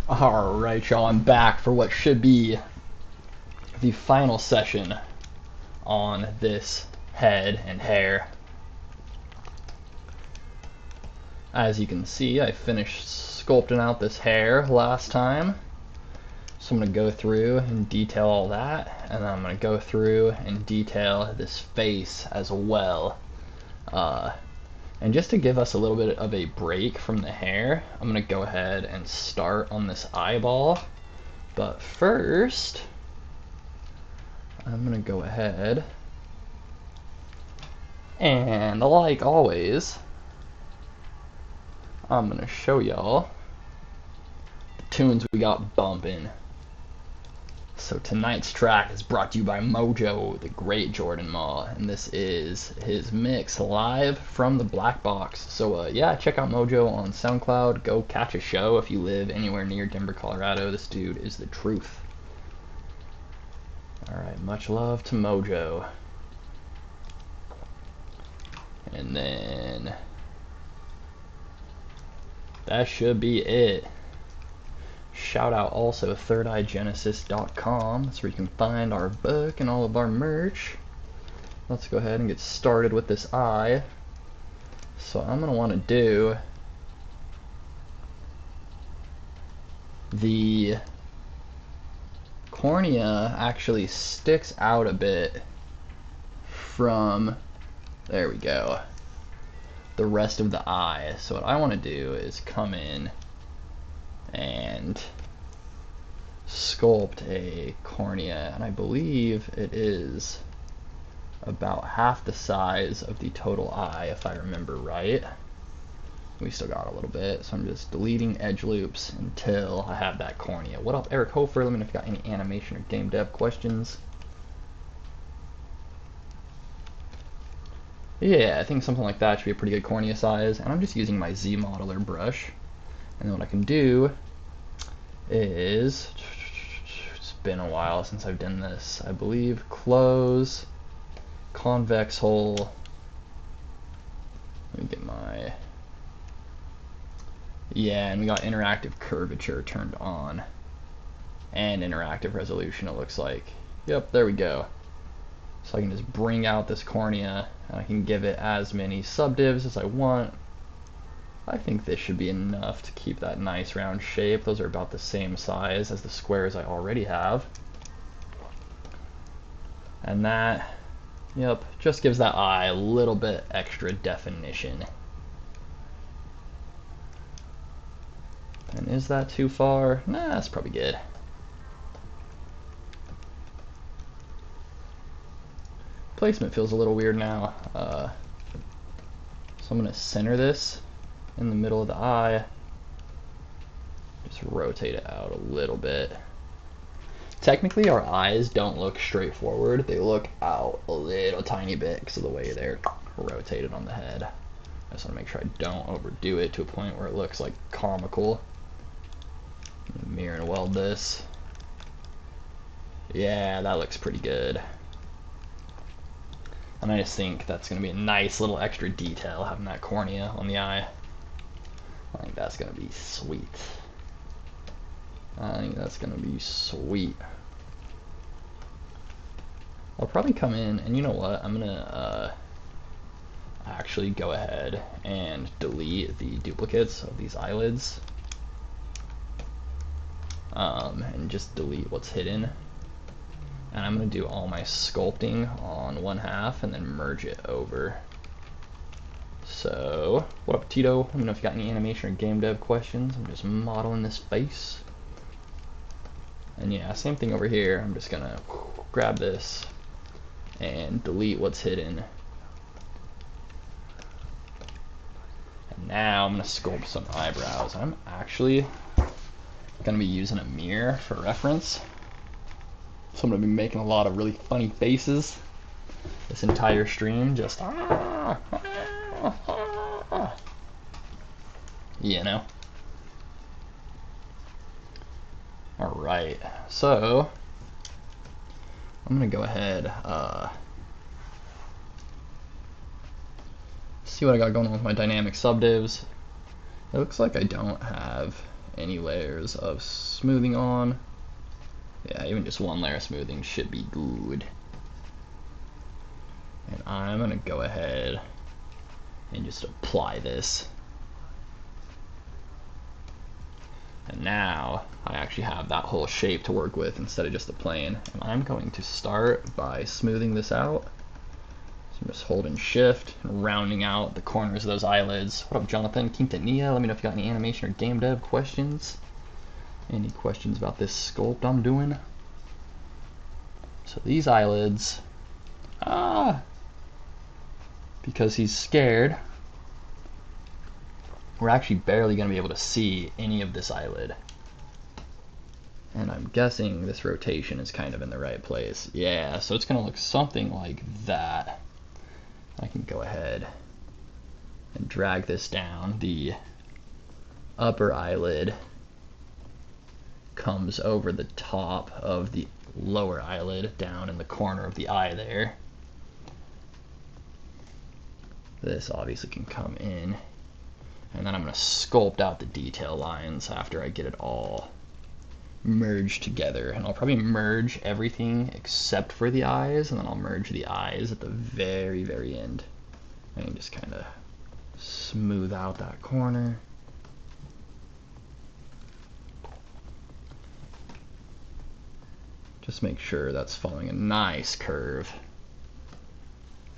Alright, y'all, I'm back for what should be the final session on this head and hair. As you can see, I finished sculpting out this hair last time. So I'm going to go through and detail all that, and then I'm going to go through and detail this face as well. And just to give us a little bit of a break from the hair, I'm going to go ahead and start on this eyeball. But first, I'm going to go ahead and, like always, I'm going to show y'all the tunes we got bumping. So tonight's track is brought to you by Mojo, the great Jordan Ma, and this is his mix live from the Black Box. So yeah, check out Mojo on SoundCloud. Go catch a show if you live anywhere near Denver, Colorado. This dude is the truth. Alright, much love to Mojo. And then that should be it. Shout out also thirdeyegenesis.com. That's where you can find our book and all of our merch. Let's go ahead and get started with this eye. So I'm going to want to do the cornea actually sticks out a bit from, there we go, the rest of the eye. So what I want to do is come in and sculpt a cornea, and I believe it is about half the size of the total eye, if I remember right. We still got a little bit, so I'm just deleting edge loops until I have that cornea. What up, Eric Hofer? Let me know if you got any animation or game dev questions. Yeah, I think something like that should be a pretty good cornea size, and I'm just using my Z modeler brush. And then what I can do is, it's been a while since I've done this, I believe close, convex hole, let me get my, yeah, and we got interactive curvature turned on, and interactive resolution it looks like. Yep, there we go. So I can just bring out this cornea, and I can give it as many subdivs as I want. I think this should be enough to keep that nice round shape. Those are about the same size as the squares I already have. And that, yep, just gives that eye a little bit extra definition. And is that too far? Nah, that's probably good. Placement feels a little weird now. So I'm going to center this in the middle of the eye, just rotate it out a little bit. Technically our eyes don't look straight forward, they look out a little tiny bit because of the way they're rotated on the head. I just want to make sure I don't overdo it to a point where it looks like comical. Mirror and weld this. Yeah, that looks pretty good. And I just think that's going to be a nice little extra detail having that cornea on the eye. I think that's gonna be sweet. I think that's gonna be sweet. I'll probably come in, and you know what? I'm gonna actually go ahead and delete the duplicates of these eyelids, and just delete what's hidden. And I'm gonna do all my sculpting on one half, and then merge it over. So, what up, Tito? Let me know if you got any animation or game dev questions. I'm just modeling this face. And yeah, same thing over here. I'm just gonna grab this and delete what's hidden. And now I'm gonna sculpt some eyebrows. I'm actually gonna be using a mirror for reference. So I'm gonna be making a lot of really funny faces this entire stream, just you know. Alright, so I'm gonna go ahead, see what I got going on with my dynamic subdivs. It looks like I don't have any layers of smoothing on. Yeah, even just one layer of smoothing should be good. And I'm gonna go ahead and just apply this. And now I actually have that whole shape to work with instead of just the plane. And I'm going to start by smoothing this out. So I'm just holding shift and rounding out the corners of those eyelids. What up, Jonathan? Quintanilla, let me know if you got any animation or game dev questions. Any questions about this sculpt I'm doing? So these eyelids, because he's scared, we're actually barely going to be able to see any of this eyelid. And I'm guessing this rotation is kind of in the right place. Yeah, so it's going to look something like that. I can go ahead and drag this down. The upper eyelid comes over the top of the lower eyelid down in the corner of the eye there. This obviously can come in. And then I'm going to sculpt out the detail lines after I get it all merged together. And I'll probably merge everything except for the eyes, and then I'll merge the eyes at the very, very end. And just kind of smooth out that corner. Just make sure that's following a nice curve.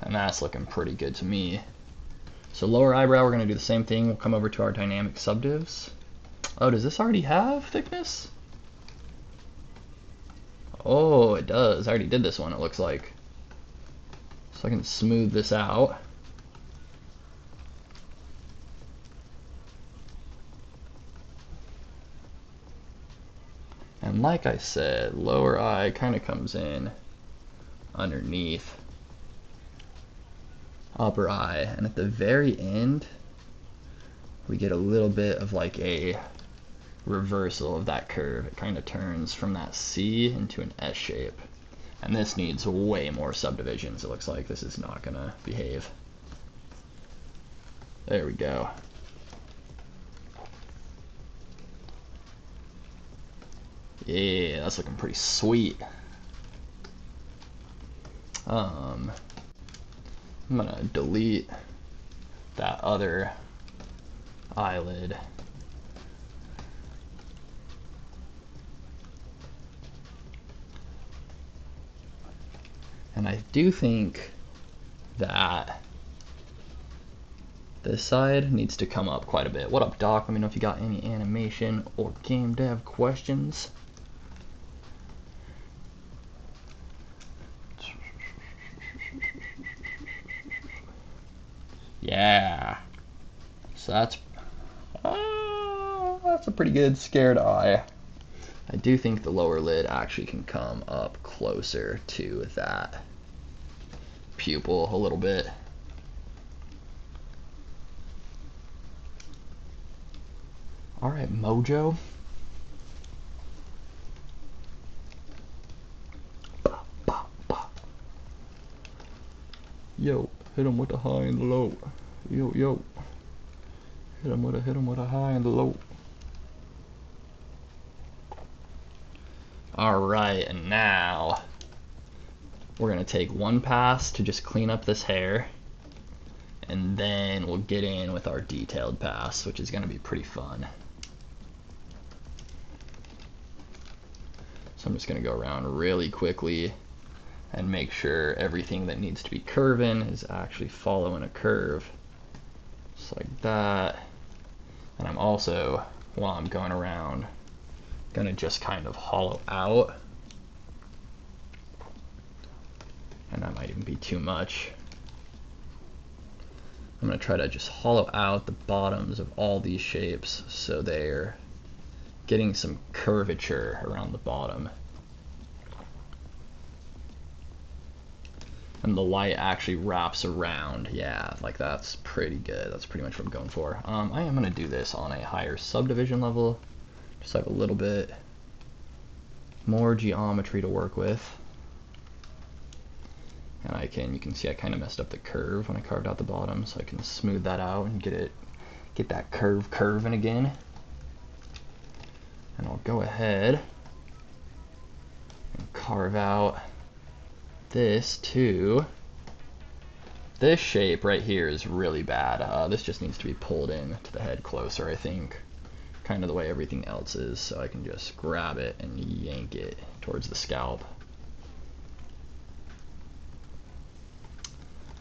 And that's looking pretty good to me. So lower eyebrow, we're going to do the same thing. We'll come over to our dynamic subdivs. Oh, does this already have thickness? Oh, it does. I already did this one, it looks like. So I can smooth this out. And like I said, lower eye kind of comes in underneath upper eye, and at the very end we get a little bit of like a reversal of that curve. It kind of turns from that C into an S shape, and this needs way more subdivisions. It looks like this is not gonna behave. There we go. Yeah, that's looking pretty sweet. I'm gonna delete that other eyelid. And I do think that this side needs to come up quite a bit. What up, Doc? Let me know if you got any animation or game dev questions. Yeah, so that's a pretty good scared eye. I do think the lower lid actually can come up closer to that pupil a little bit. All right, Mojo. Yo, hit him with the high and the low. Yo, yo. Hit him with a high and the low. Alright, and now we're gonna take one pass to just clean up this hair, and then we'll get in with our detailed pass, which is gonna be pretty fun. So I'm just gonna go around really quickly and make sure everything that needs to be curving is actually following a curve. Just like that. And I'm also, while I'm going around, gonna just kind of hollow out. And that might even be too much. I'm gonna try to just hollow out the bottoms of all these shapes so they're getting some curvature around the bottom. And the light actually wraps around. Yeah, like that's pretty good. That's pretty much what I'm going for. I am gonna do this on a higher subdivision level, just have a little bit more geometry to work with. And you can see I kind of messed up the curve when I carved out the bottom, so I can smooth that out and get that curve curving again. I'll go ahead and carve out this too. This shape right here is really bad. This just needs to be pulled in to the head closer, I think. Kind of the way everything else is, so I can just grab it and yank it towards the scalp.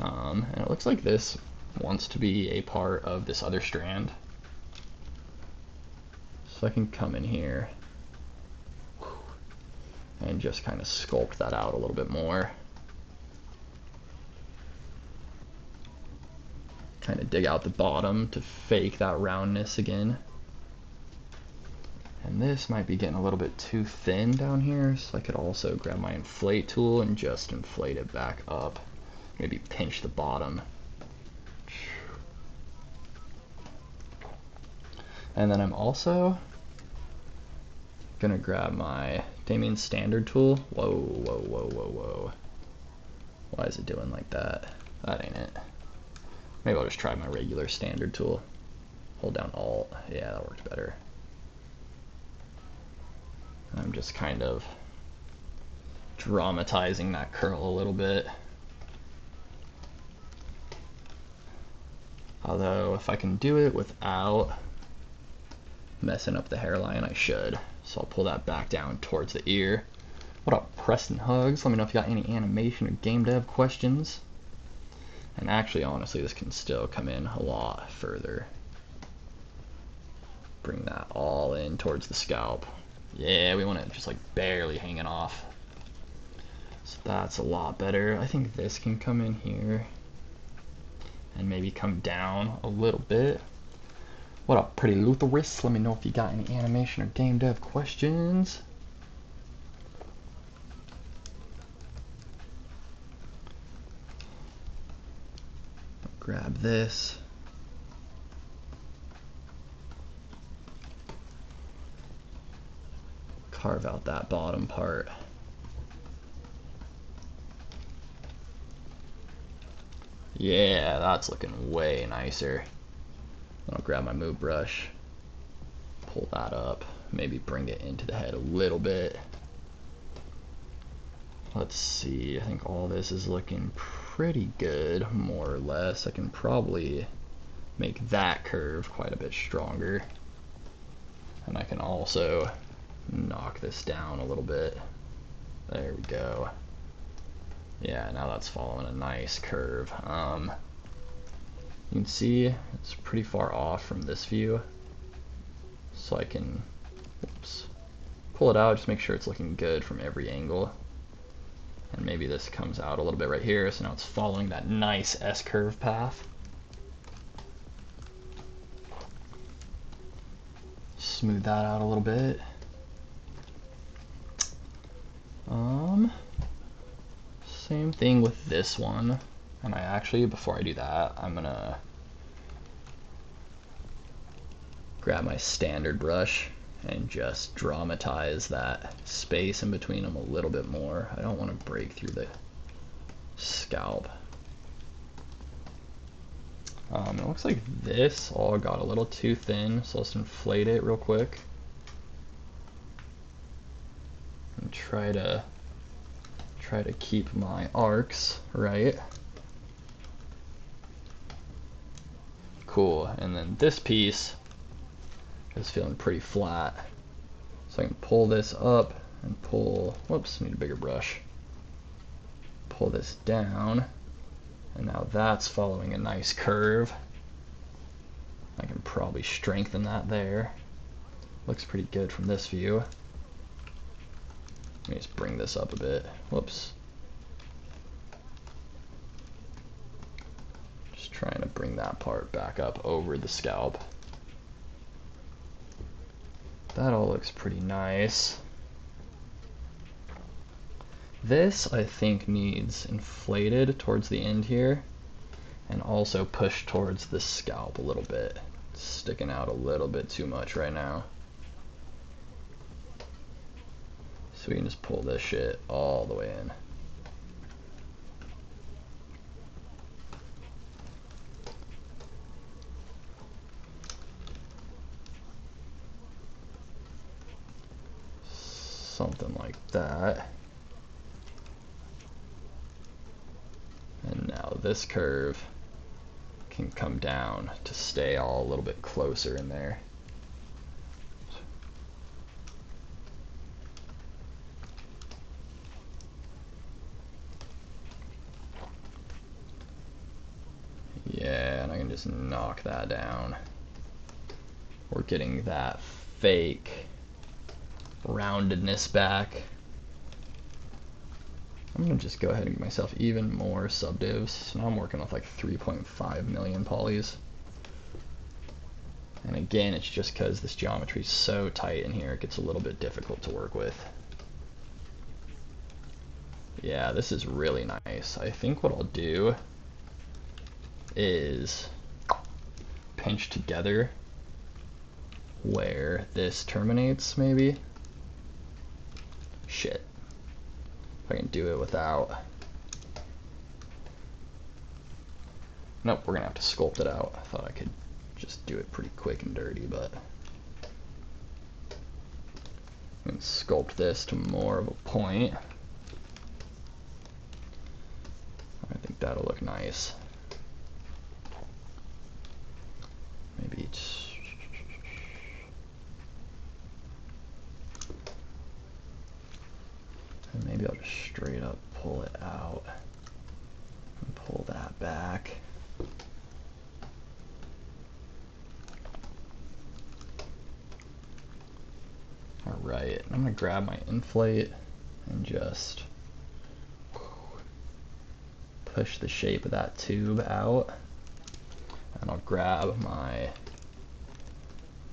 And it looks like this wants to be a part of this other strand. So I can come in here and just kind of sculpt that out a little bit more. Kind of dig out the bottom to fake that roundness again. And this might be getting a little bit too thin down here, so I could also grab my inflate tool and just inflate it back up. Maybe pinch the bottom. And then I'm also gonna grab my Damien standard tool. Whoa, whoa, whoa, whoa, whoa. Why is it doing like that? That ain't it. Maybe I'll just try my regular standard tool. Hold down Alt. Yeah, that worked better. I'm just kind of dramatizing that curl a little bit. Although, if I can do it without messing up the hairline, I should. So I'll pull that back down towards the ear. What up, Preston Hugs? Let me know if you got any animation or game dev questions. And actually, honestly, this can still come in a lot further. Bring that all in towards the scalp. Yeah, we want it just like barely hanging off. So that's a lot better. I think this can come in here and maybe come down a little bit. What up, Pretty Lutheris? Let me know if you got any animation or game dev questions. Grab this. Carve out that bottom part. Yeah, that's looking way nicer. I'll grab my move brush, pull that up, maybe bring it into the head a little bit. Let's see, I think all this is looking pretty good, more or less. I can probably make that curve quite a bit stronger. And I can also knock this down a little bit. There we go. Yeah, now that's following a nice curve. You can see it's pretty far off from this view. So I can, pull it out, just make sure it's looking good from every angle. And maybe this comes out a little bit right here, so now it's following that nice S-curve path. Smooth that out a little bit. Same thing with this one. And I actually, before I do that, I'm gonna grab my standard brush and just dramatize that space in between them a little bit more. I don't want to break through the scalp. It looks like this all got a little too thin, so let's inflate it real quick. And try to keep my arcs right. Cool, and then this piece is feeling pretty flat. So I can pull this up and pull, whoops, need a bigger brush. Pull this down, and now that's following a nice curve. I can probably strengthen that there. Looks pretty good from this view. Let me just bring this up a bit. Whoops. Just trying to bring that part back up over the scalp. That all looks pretty nice. This, I think, needs inflated towards the end here, and also pushed towards the scalp a little bit. It's sticking out a little bit too much right now. So we can just pull this shit all the way in. Something like that. And now this curve can come down to stay all a little bit closer in there. Yeah, and I can just knock that down. We're getting that fake roundedness back. I'm gonna just go ahead and give myself even more subdivs. So now I'm working with like 3.5 million polys. And again, it's just because this geometry is so tight in here, it gets a little bit difficult to work with. Yeah, this is really nice. I think what I'll do is pinch together where this terminates, maybe. Shit. If I can do it without... Nope, we're gonna have to sculpt it out. I thought I could just do it pretty quick and dirty, but... And sculpt this to more of a point. I think that'll look nice. Maybe it's... And maybe I'll just straight up pull it out and pull that back. Alright, I'm gonna grab my inflate and just push the shape of that tube out. And I'll grab my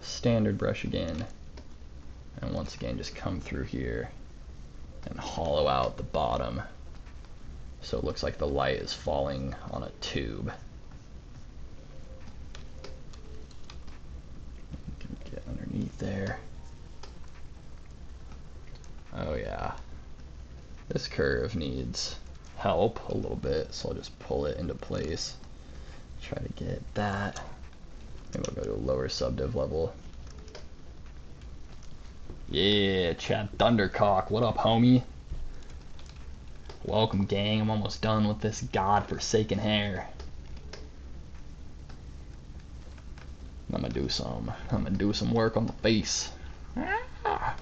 standard brush again, and once again just come through here and hollow out the bottom so it looks like the light is falling on a tube. You can get underneath there. Oh yeah, this curve needs help a little bit, so I'll just pull it into place. Try to get that. Maybe I'll go to a lower subdiv level. Yeah, Chad Thundercock, what up, homie? Welcome, gang. I'm almost done with this godforsaken hair. I'm gonna do some work on the face. Ah.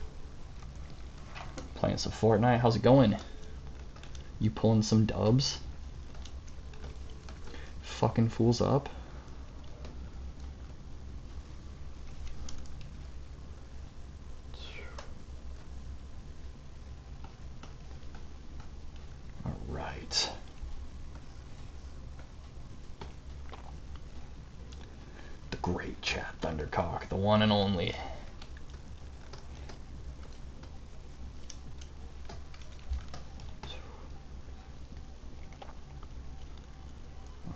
Playing some Fortnite. How's it going? You pulling some dubs? Fucking fools up. Alright. The great Chad Thundercock, the one and only.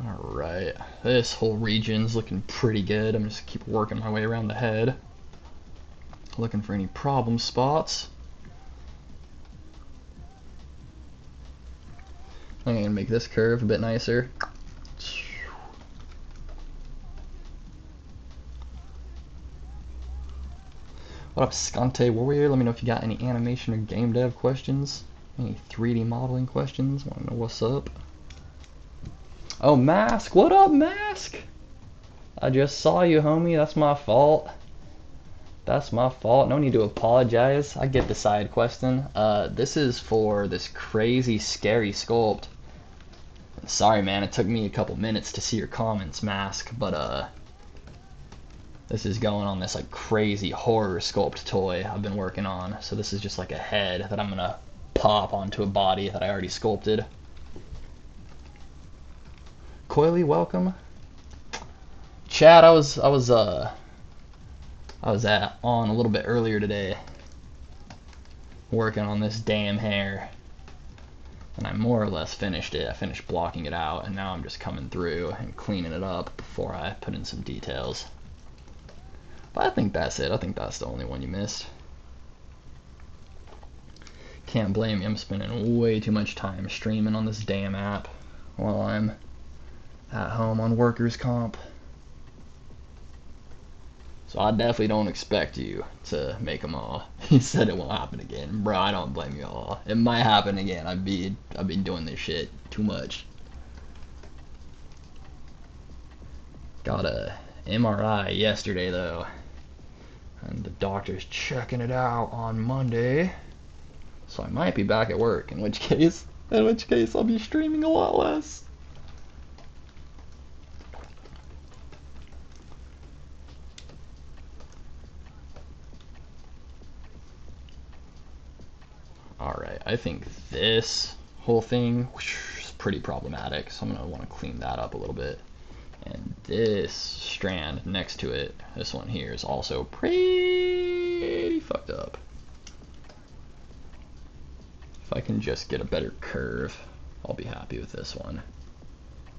Alright, this whole region's looking pretty good. I'm just keep working my way around the head, looking for any problem spots. I'm gonna make this curve a bit nicer. What up, Scante Warrior? Let me know if you got any animation or game dev questions, any 3D modeling questions. Want to know what's up? Oh, Mask! What up, Mask? I just saw you, homie. That's my fault. That's my fault. No need to apologize. I get the side question. This is for this crazy, scary sculpt. Sorry, man. It took me a couple minutes to see your comments, Mask. But, this is going on this, like, crazy horror sculpt toy I've been working on. So this is just like a head that I'm gonna pop onto a body that I already sculpted. Coily, welcome. Chad, I was on a little bit earlier today working on this damn hair, and I more or less finished it. I finished blocking it out, and now I'm just coming through and cleaning it up before I put in some details. But I think that's it. I think that's the only one you missed. Can't blame you. I'm spending way too much time streaming on this damn app while I'm at home on workers' comp. So I definitely don't expect you to make them all. He said it won't happen again. Bro, I don't blame you all. It might happen again. I've been doing this shit too much. Got a MRI yesterday though. And the doctor's checking it out on Monday. So I might be back at work, in which case I'll be streaming a lot less. Alright, I think this whole thing is pretty problematic, so I'm going to want to clean that up a little bit. And this strand next to it, this one here, is also pretty fucked up. If I can just get a better curve, I'll be happy with this one.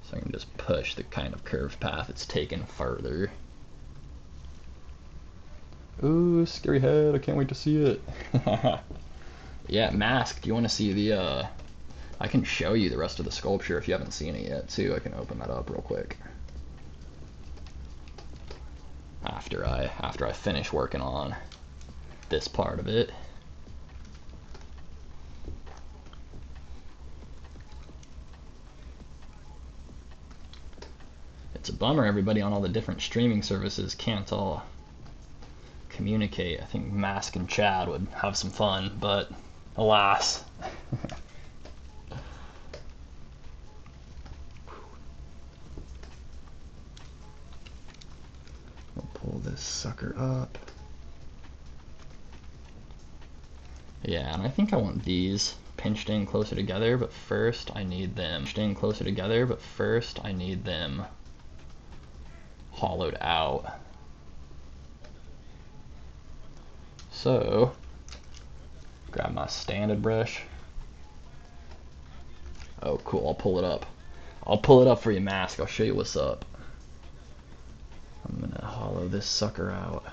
So I can just push the kind of curved path it's taken further. Ooh, scary head, I can't wait to see it. Yeah, mask, do you want to see the, I can show you the rest of the sculpture if you haven't seen it yet, too. I can open that up real quick. After I finish working on this part of it. It's a bummer everybody on all the different streaming services can't all communicate. I think Mask and Chad would have some fun, but alas. We'll pull this sucker up. Yeah, and I think I want these pinched in closer together, but first I need them hollowed out. So, grab my standard brush. Oh, cool, I'll pull it up. I'll pull it up for you, Mask. I'll show you what's up. I'm gonna hollow this sucker out.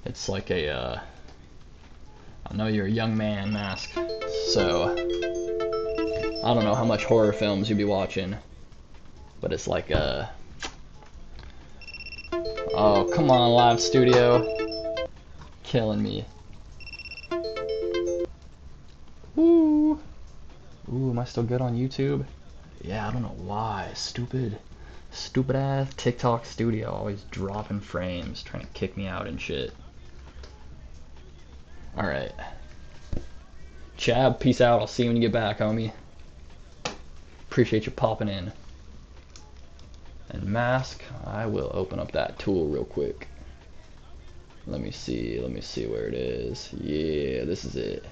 It's like a, I know you're a young man, Mask, so I don't know how much horror films you'd be watching, but it's like a, oh, come on, Live Studio. Killing me. Woo! Ooh, am I still good on YouTube? Yeah, I don't know why. Stupid ass TikTok Studio always dropping frames, trying to kick me out and shit. Alright. Chab, peace out. I'll see you when you get back, homie. Appreciate you popping in. And Mask, I will open up that tool real quick. Let me see where it is. Yeah, this is it.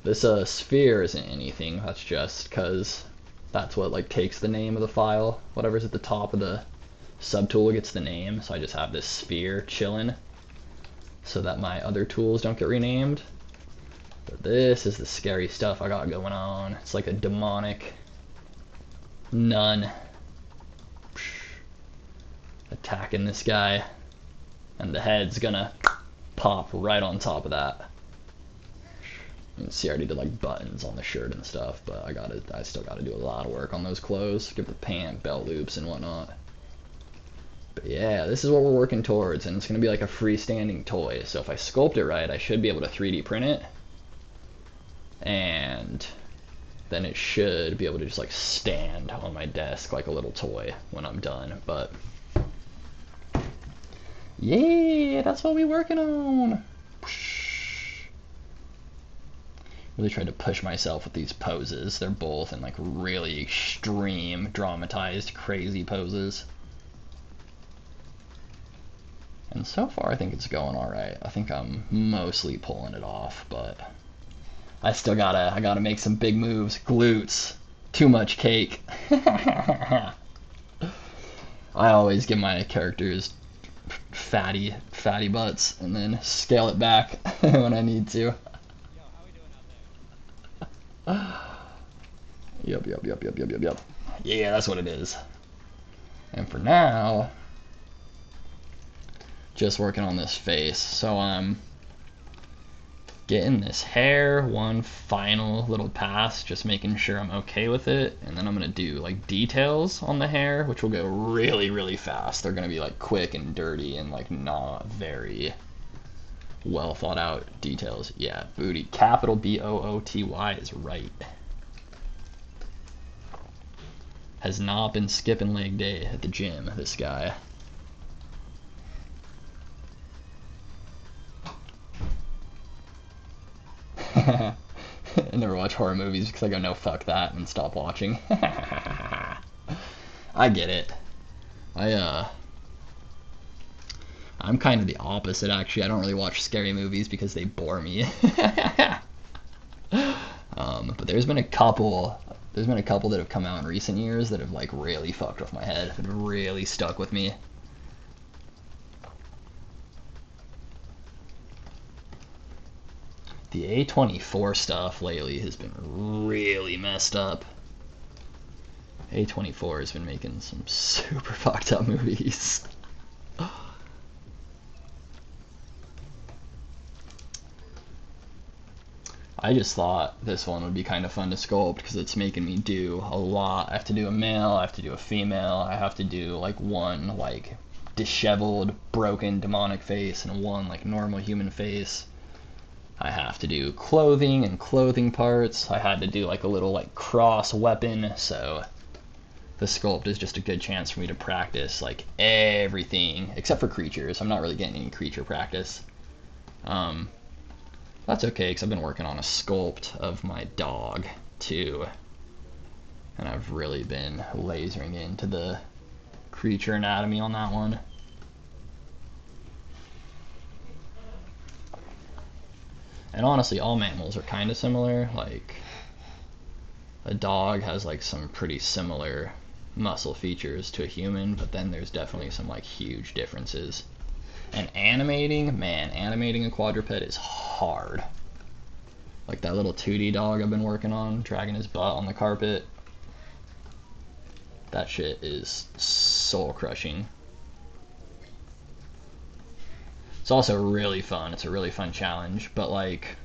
This sphere isn't anything, that's just because that's what like takes the name of the file. Whatever's at the top of the subtool gets the name, so I just have this sphere chilling so that my other tools don't get renamed. But this is the scary stuff I got going on. It's like a demonic nun attacking this guy, and the head's gonna pop right on top of that. You can see I already did like buttons on the shirt and stuff, but I still gotta do a lot of work on those clothes, give the pant belt loops and whatnot. But yeah, this is what we're working towards, and it's gonna be like a freestanding toy. So if I sculpt it right, I should be able to 3D print it, and then it should be able to just like stand on my desk like a little toy when I'm done. But yeah, that's what we're working on. Really tried to push myself with these poses. They're both in like really extreme, dramatized, crazy poses. And so far I think it's going alright. I think I'm mostly pulling it off, but I gotta make some big moves. Glutes. Too much cake. I always give my characters fatty butts and then scale it back when I need to. Yep. Yeah, that's what it is. And for now, just working on this face. So I'm getting this hair one final little pass, just making sure I'm okay with it, and then I'm gonna do like details on the hair, which will go really, really fast. They're gonna be like quick and dirty and like not very well thought out details. Yeah, booty, capital B-O-O-T-Y is right. Has not been skipping leg day at the gym, this guy. I never watch horror movies because I go, no, fuck that, and stop watching. I get it. I'm kind of the opposite, actually. I don't really watch scary movies because they bore me. But there's been a couple that have come out in recent years that have like really fucked with my head, that have really stuck with me. The A24 stuff lately has been really messed up. A24 has been making some super fucked up movies. I just thought this one would be kind of fun to sculpt because it's making me do a lot. I have to do a male, I have to do a female, I have to do like one like disheveled, broken, demonic face and one like normal human face. I have to do clothing and clothing parts. I had to do like a little like cross weapon, so the sculpt is just a good chance for me to practice like everything except for creatures. I'm not really getting any creature practice. That's okay because I've been working on a sculpt of my dog too, and I've really been lasering into the creature anatomy on that one. And honestly, all mammals are kind of similar. Like, a dog has like some pretty similar muscle features to a human, but then there's definitely some like huge differences. And animating, man, animating a quadruped is hard. Like that little 2D dog I've been working on, dragging his butt on the carpet. That shit is soul crushing. It's also really fun. It's a really fun challenge, but like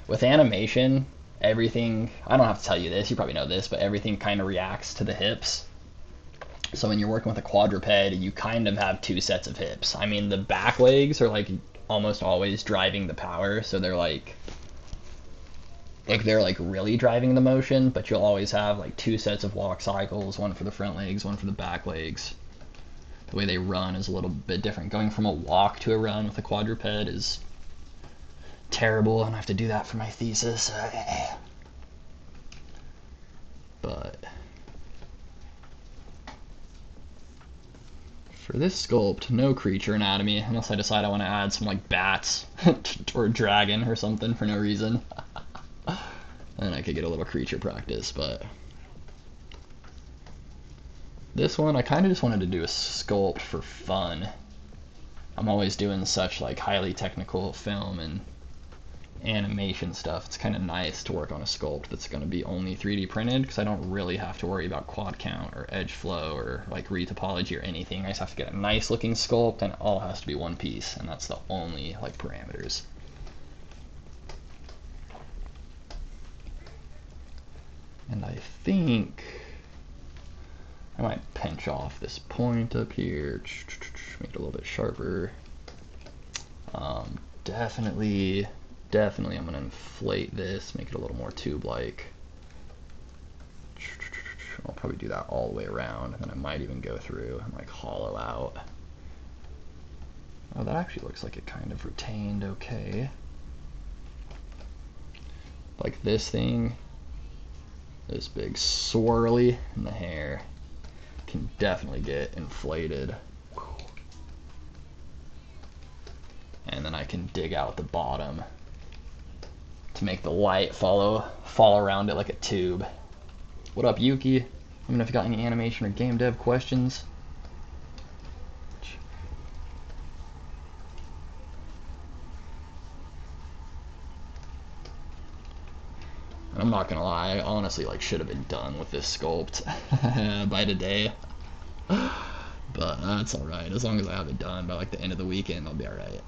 with animation, everything, I don't have to tell you this, you probably know this, but everything kind of reacts to the hips. So when you're working with a quadruped, you kind of have two sets of hips. I mean, the back legs are like almost always driving the power, so they're like really driving the motion, but you'll always have like two sets of walk cycles, one for the front legs, one for the back legs. The way they run is a little bit different. Going from a walk to a run with a quadruped is terrible, and I have to do that for my thesis. But for this sculpt, no creature anatomy, unless I decide I want to add some like bats or a dragon or something for no reason. Then I could get a little creature practice, but this one I kind of just wanted to do a sculpt for fun. I'm always doing such like highly technical film and animation stuff. It's kind of nice to work on a sculpt that's going to be only 3D printed because I don't really have to worry about quad count or edge flow or like retopology or anything. I just have to get a nice looking sculpt and it all has to be one piece, and that's the only like parameters. And I think I might pinch off this point up here, make it a little bit sharper. Definitely I'm gonna inflate this, make it a little more tube-like. I'll probably do that all the way around, and then I might even go through and like hollow out. Oh, that actually looks like it kind of retained okay. Like this thing, this big swirly in the hair can definitely get inflated. And then I can dig out the bottom to make the light fall around it like a tube. What up, Yuki? Let me know if you got any animation or game dev questions. And I'm not gonna lie, I honestly like should have been done with this sculpt by today. But that's alright. As long as I have it done by like the end of the weekend, I'll be alright.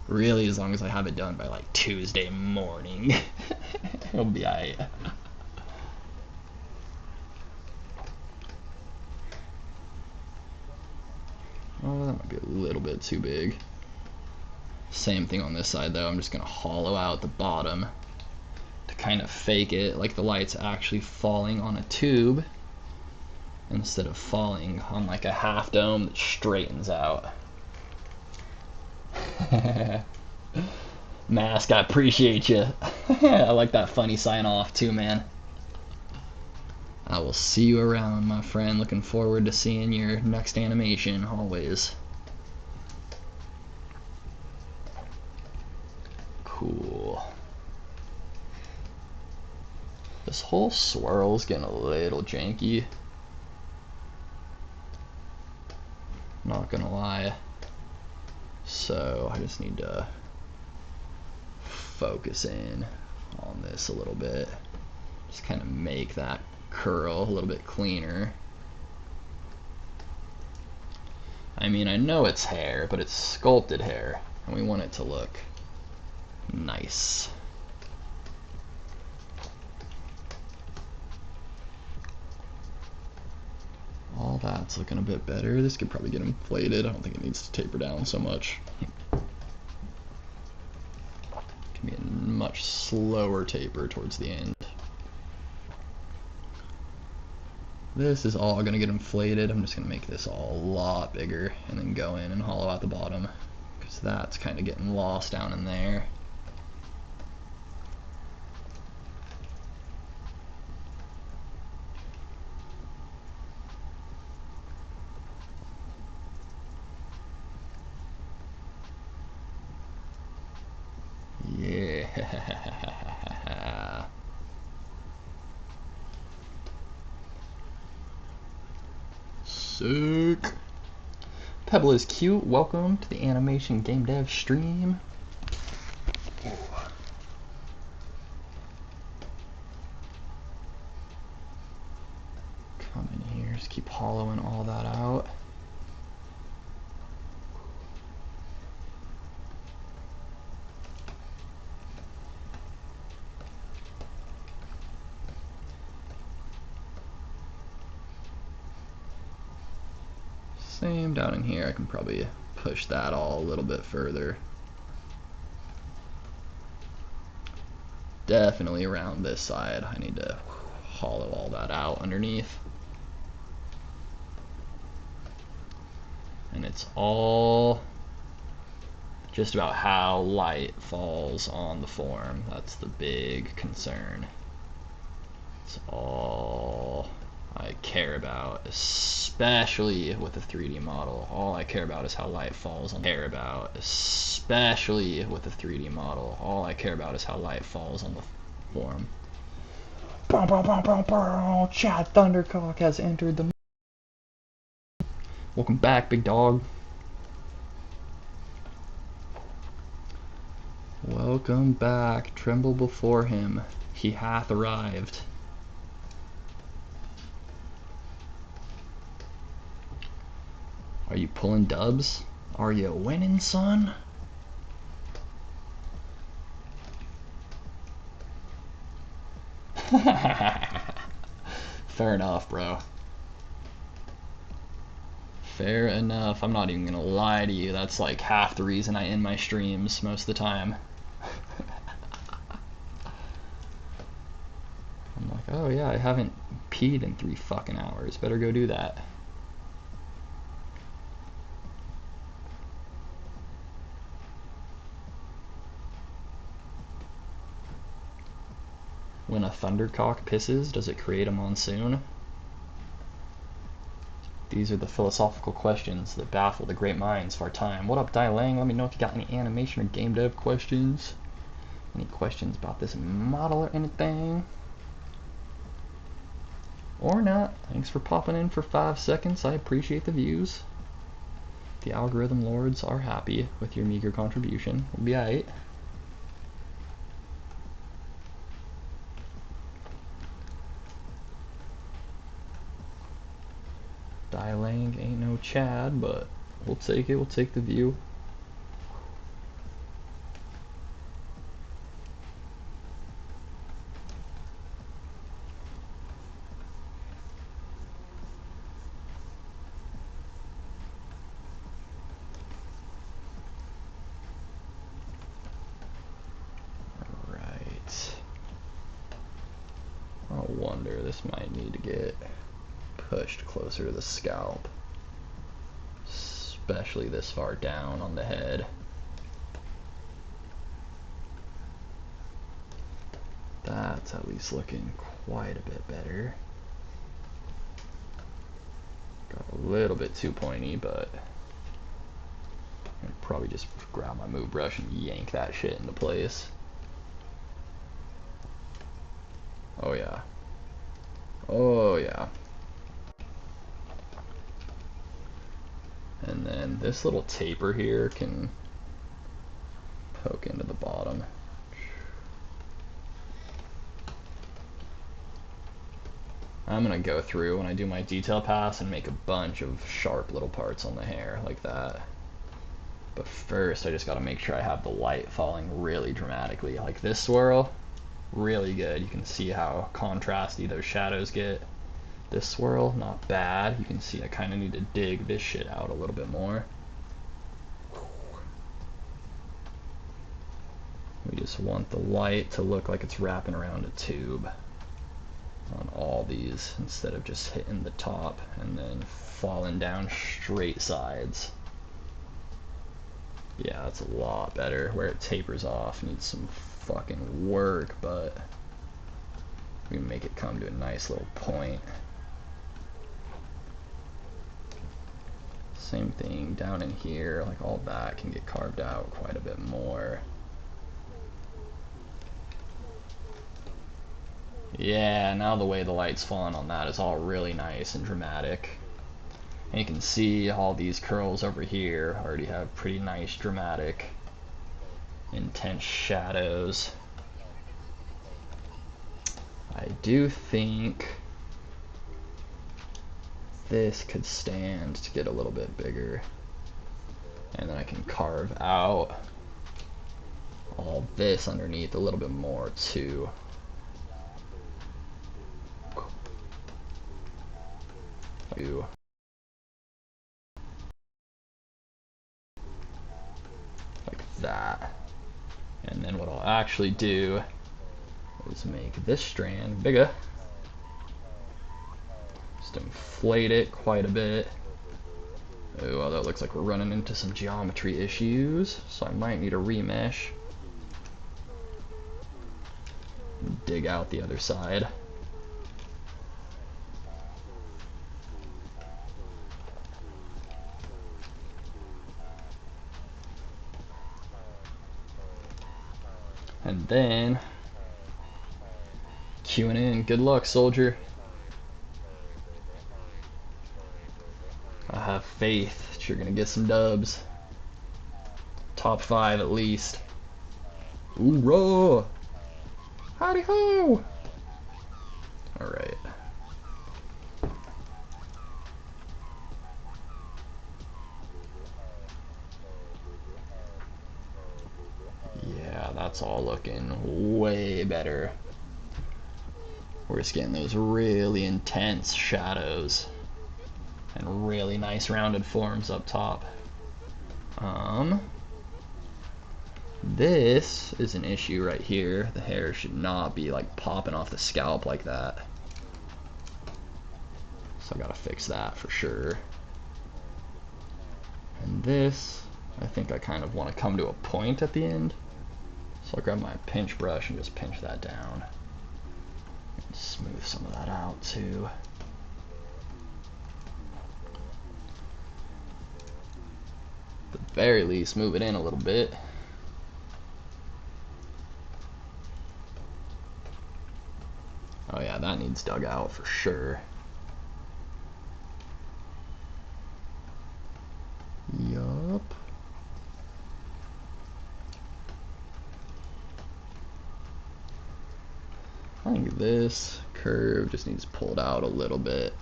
Really, as long as I have it done by like Tuesday morning, it'll be alright. Oh, that might be a little bit too big. Same thing on this side though, I'm just gonna hollow out the bottom to kind of fake it like the light's actually falling on a tube instead of falling on like a half dome that straightens out. Mask, I appreciate you. I like that funny sign off too, man. I will see you around, my friend. Looking forward to seeing your next animation, always. Cool. This whole swirl's getting a little janky. Not gonna lie. So I just need to focus in on this a little bit. Just kind of make that curl a little bit cleaner. I mean, I know it's hair, but it's sculpted hair, and we want it to look nice. All that's looking a bit better. This could probably get inflated. I don't think it needs to taper down so much. It can be a much slower taper towards the end. This is all going to get inflated. I'm just going to make this all a lot bigger and then go in and hollow out the bottom because that's kind of getting lost down in there. Yeah. Sick. Pebble is cute. Welcome to the animation game dev stream. Ooh. Come in here, just keep hollowing all that out. Same down in here, I can probably push that all a little bit further. Definitely around this side, I need to hollow all that out underneath. And it's all just about how light falls on the form. That's the big concern. It's all I care about, especially with a 3D model. All I care about is how light falls on especially with a 3D model. All I care about is how light falls on the form. Chad Thundercock has entered the... Welcome back, big dog. Welcome back. Tremble before him. He hath arrived. Are you pulling dubs? Are you winning, son? Fair enough, bro. Fair enough. I'm not even gonna lie to you. That's like half the reason I end my streams most of the time. I'm like, oh yeah, I haven't peed in 3 fucking hours. Better go do that. When a thundercock pisses, does it create a monsoon? These are the philosophical questions that baffle the great minds of our time. What up, Dai Lang? Let me know if you got any animation or game dev questions. Any questions about this model or anything? Or not. Thanks for popping in for 5 seconds. I appreciate the views. The algorithm lords are happy with your meager contribution. We'll be alright. Lang ain't no Chad, but we'll take it. We'll take the view. wonder, this might need to get pushed closer to the scalp, especially this far down on the head. That's at least looking quite a bit better. Got a little bit too pointy, but I'd probably just grab my move brush and yank that shit into place. Oh yeah. Oh yeah. And then this little taper here can poke into the bottom. I'm gonna go through when I do my detail pass and make a bunch of sharp little parts on the hair like that. But first I just gotta make sure I have the light falling really dramatically. Like this swirl, really good. You can see how contrasty those shadows get. This swirl, not bad. You can see I kinda need to dig this shit out a little bit more. We just want the light to look like it's wrapping around a tube on all these instead of just hitting the top and then falling down straight sides. Yeah, that's a lot better. Where it tapers off needs some fucking work, but we can make it come to a nice little point. Same thing down in here, like all that can get carved out quite a bit more. Yeah, now the way the light's falling on that is all really nice and dramatic. And you can see all these curls over here already have pretty nice, dramatic, intense shadows. I do think this could stand to get a little bit bigger. And then I can carve out all this underneath a little bit more too. Like that. And then what I'll actually do is make this strand bigger. Just inflate it quite a bit. Oh, well, that looks like we're running into some geometry issues, so I might need a remesh. Dig out the other side. And then, queuing in. Good luck, soldier. I have faith that you're gonna get some dubs. Top 5 at least. Hoorah! Howdy ho! Alright. Yeah, that's all looking way better. We're just getting those really intense shadows and really nice rounded forms up top. This is an issue right here. The hair should not be like popping off the scalp like that. So I gotta fix that for sure. And this, I think I kind of want to come to a point at the end. So I'll grab my pinch brush and just pinch that down. And smooth some of that out too. At the very least, move it in a little bit. Oh yeah, that needs dug out for sure. Yup. I think this curve just needs pulled out a little bit.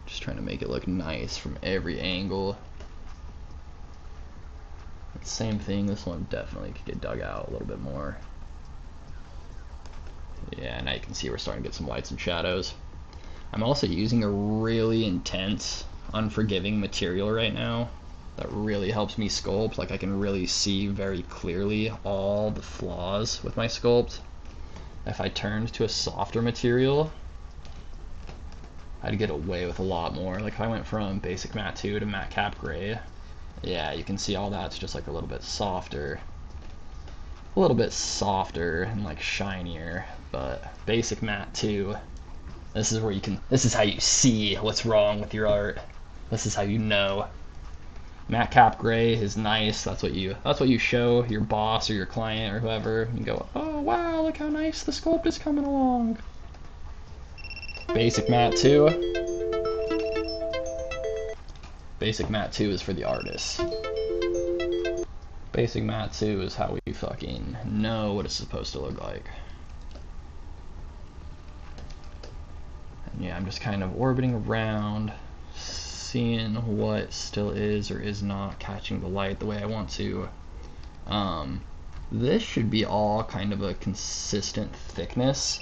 Just trying to make it look nice from every angle. Same thing, this one definitely could get dug out a little bit more. Yeah, now you can see we're starting to get some lights and shadows. I'm also using a really intense, unforgiving material right now that really helps me sculpt. Like I can really see very clearly all the flaws with my sculpt. if I turned to a softer material, I'd get away with a lot more. Like if I went from basic matte 2 to matte cap gray, yeah, you can see all that's just like a little bit softer. A little bit softer and like shinier, but basic matte 2, this is where this is how you see what's wrong with your art. This is how you know. Matte cap gray is nice. That's what you show your boss or your client or whoever. You go, oh wow, look how nice the sculpt is coming along. Basic matte 2. Basic matte 2 is for the artists. Basic matte 2 is how we fucking know what it's supposed to look like. And yeah, I'm just kind of orbiting around, seeing what still is or is not catching the light the way I want to. This should be all kind of a consistent thickness.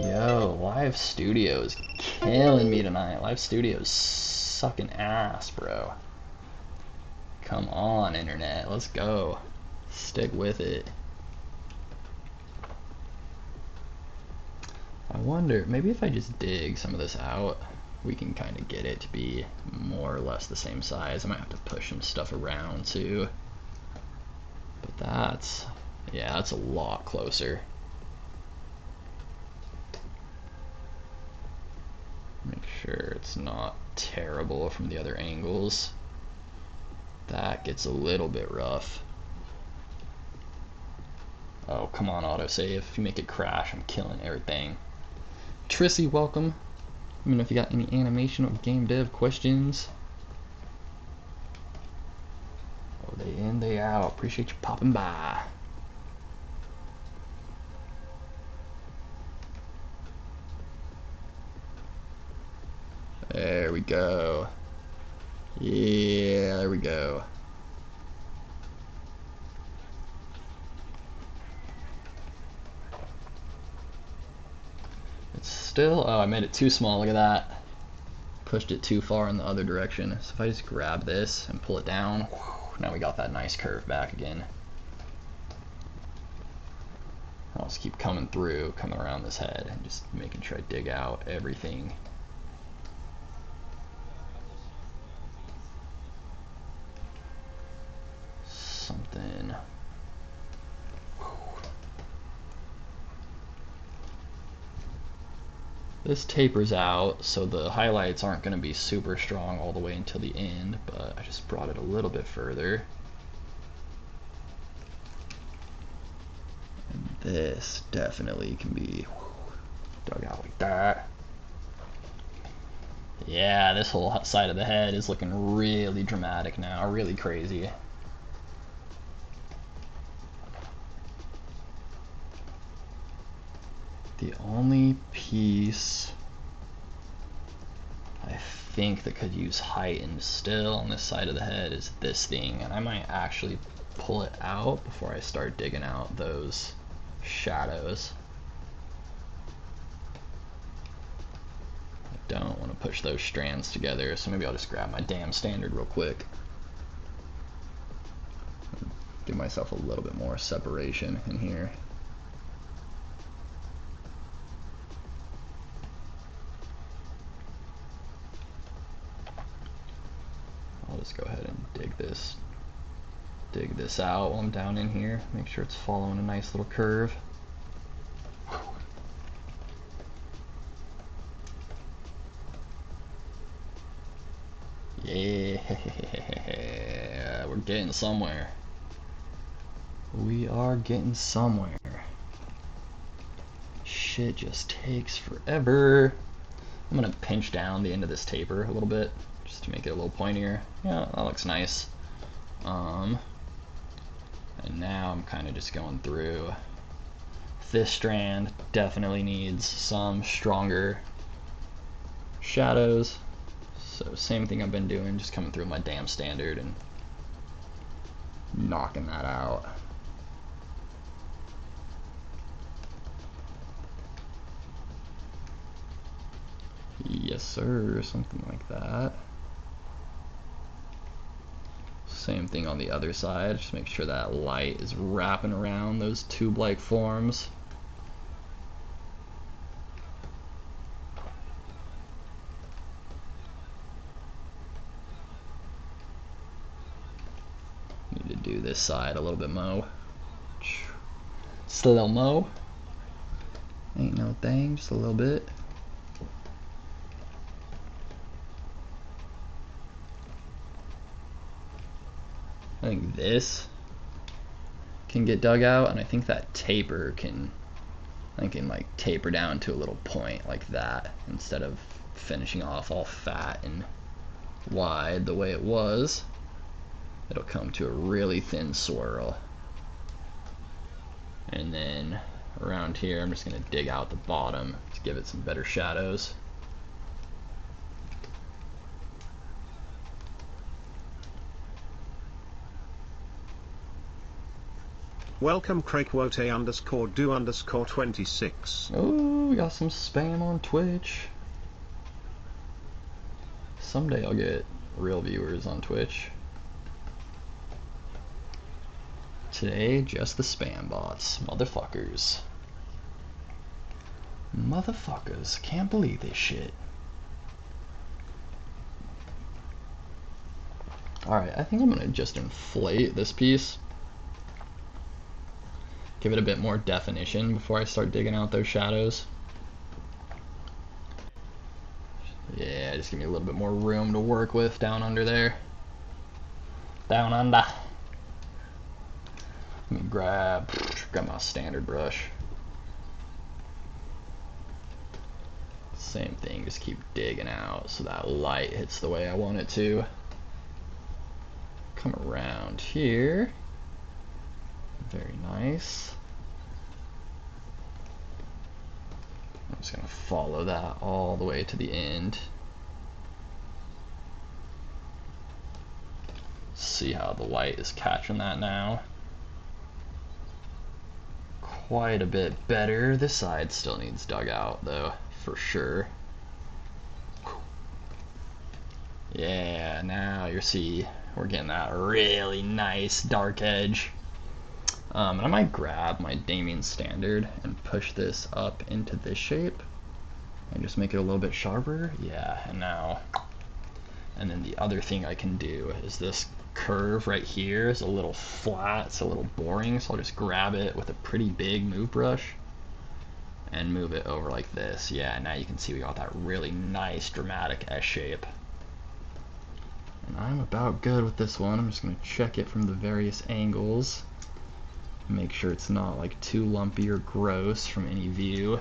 Yo, Live Studio is killing me tonight. Live Studio is sucking ass, bro. Come on, internet, let's go. Stick with it. I wonder, maybe if I just dig some of this out, we can kind of get it to be more or less the same size. I might have to push some stuff around too. But that's, yeah, that's a lot closer. Make sure it's not terrible from the other angles. That gets a little bit rough. Oh, come on, autosave. If you make it crash, I'm killing everything. Trissy, welcome. Let me know if you got any animation or game dev questions. Oh, they in, they out. Appreciate you popping by. There we go. Yeah, there we go. It's still, oh, I made it too small, look at that. Pushed it too far in the other direction. So if I just grab this and pull it down, now we got that nice curve back again. I'll just keep coming through, coming around this head, and just making sure I dig out everything. Something. This tapers out, so the highlights aren't going to be super strong all the way until the end, but I just brought it a little bit further. And this definitely can be dug out like that. Yeah, this whole side of the head is looking really dramatic now, really crazy. The only piece I think that could use heightened still on this side of the head is this thing, and I might actually pull it out before I start digging out those shadows. I don't want to push those strands together, so maybe I'll just grab my damn standard real quick. Give myself a little bit more separation in here. I'll just go ahead and dig this out while I'm down in here. Make sure it's following a nice little curve. Yeah, we're getting somewhere. We are getting somewhere. Shit just takes forever. I'm gonna pinch down the end of this taper a little bit just to make it a little pointier. Yeah, that looks nice. And now I'm kind of just going through. This strand definitely needs some stronger shadows. So same thing I've been doing, just coming through my damn standard and knocking that out. Yes sir, something like that. Same thing on the other side. Just make sure that light is wrapping around those tube-like forms. Need to do this side a little bit more. Slow-mo. Ain't no thing, just a little bit. I think this can get dug out, and I think that taper can, like taper down to a little point like that instead of finishing off all fat and wide the way it was. It'll come to a really thin swirl. And then around here, I'm just gonna dig out the bottom to give it some better shadows. Welcome Craigwote_do_26. Oh, we got some spam on Twitch. Someday I'll get real viewers on Twitch. Today, just the spam bots. Motherfuckers. Motherfuckers. Can't believe this shit. Alright, I think I'm gonna just inflate this piece. Give it a bit more definition before I start digging out those shadows. Yeah, just give me a little bit more room to work with down under there. Down under. Let me grab my standard brush. Same thing, just keep digging out so that light hits the way I want it to. Come around here. Very nice. I'm just gonna follow that all the way to the end. See how the light is catching that now. Quite a bit better. This side still needs dug out though, for sure. Yeah, now you see we're getting that really nice dark edge. And I might grab my Damien standard and push this up into this shape and just make it a little bit sharper. Yeah, and now, and then the other thing I can do is this curve right here is a little flat, it's a little boring, so I'll just grab it with a pretty big move brush and move it over like this. Yeah, now you can see we got that really nice dramatic S shape. And I'm about good with this one. I'm just going to check it from the various angles. Make sure it's not like too lumpy or gross from any view.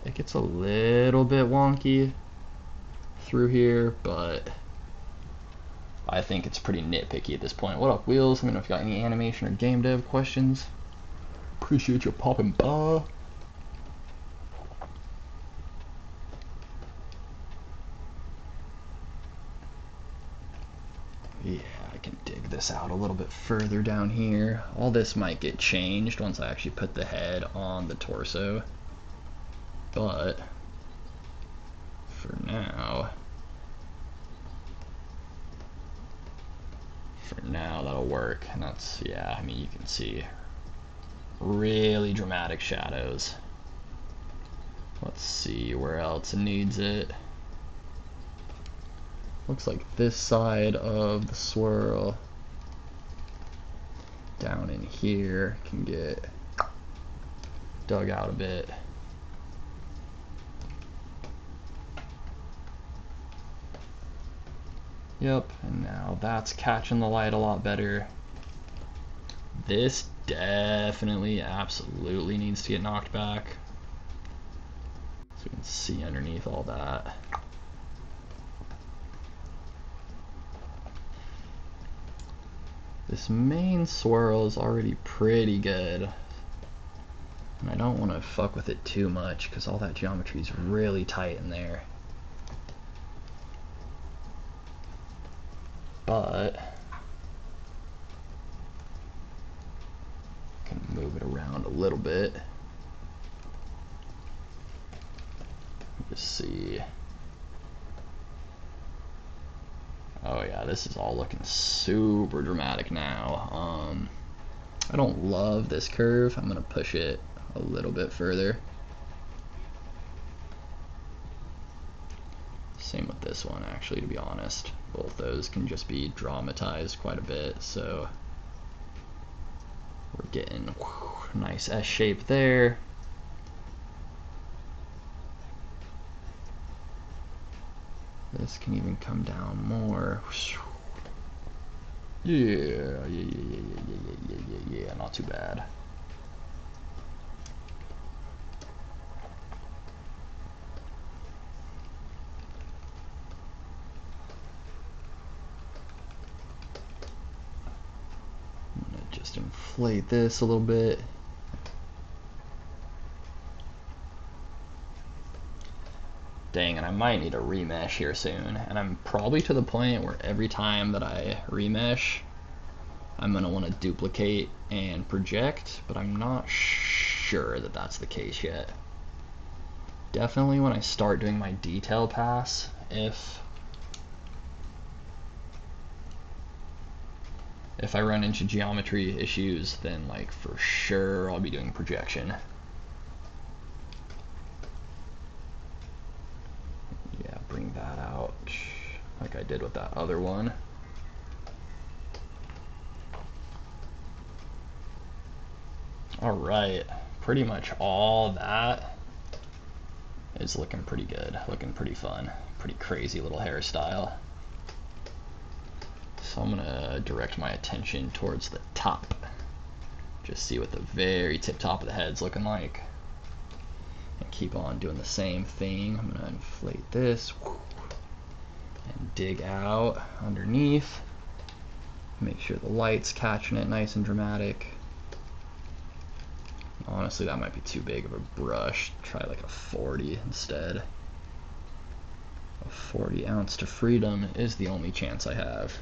It gets a little bit wonky through here, but I think it's pretty nitpicky at this point. What up, Wheels? Let me know if you got any animation or game dev questions. Appreciate you popping by. Yeah, I can dig this out a little bit further down here. All this might get changed once I actually put the head on the torso. But for now that'll work. And that's, yeah, I mean, you can see really dramatic shadows. Let's see where else it needs it. Looks like this side of the swirl down in here can get dug out a bit. Yep, and now that's catching the light a lot better. This definitely, absolutely needs to get knocked back. So we can see underneath all that. This main swirl is already pretty good. And I don't want to fuck with it too much because all that geometry is really tight in there. But I can move it around a little bit. Just see. Oh Oh yeah, this is all looking super dramatic now. I don't love this curve. I'm gonna push it a little bit further. Same with this one, actually, to be honest. Both those can just be dramatized quite a bit, so we're getting nice S shape there. This can even come down more. Yeah, not too bad. I'm gonna just inflate this a little bit. Dang, and I might need a remesh here soon. And I'm probably to the point where every time that I remesh, I'm gonna want to duplicate and project, but I'm not sure that that's the case yet. Definitely when I start doing my detail pass, if I run into geometry issues, then like for sure I'll be doing projection. Yeah, bring that out like I did with that other one. Alright, pretty much all that is looking pretty good, looking pretty fun, pretty crazy little hairstyle. So I'm gonna direct my attention towards the top. Just see what the very tip top of the head's looking like. And keep on doing the same thing. I'm gonna inflate this and dig out underneath. Make sure the light's catching it nice and dramatic. Honestly, that might be too big of a brush. Try like a 40 instead. A 40 ounce to freedom is the only chance I have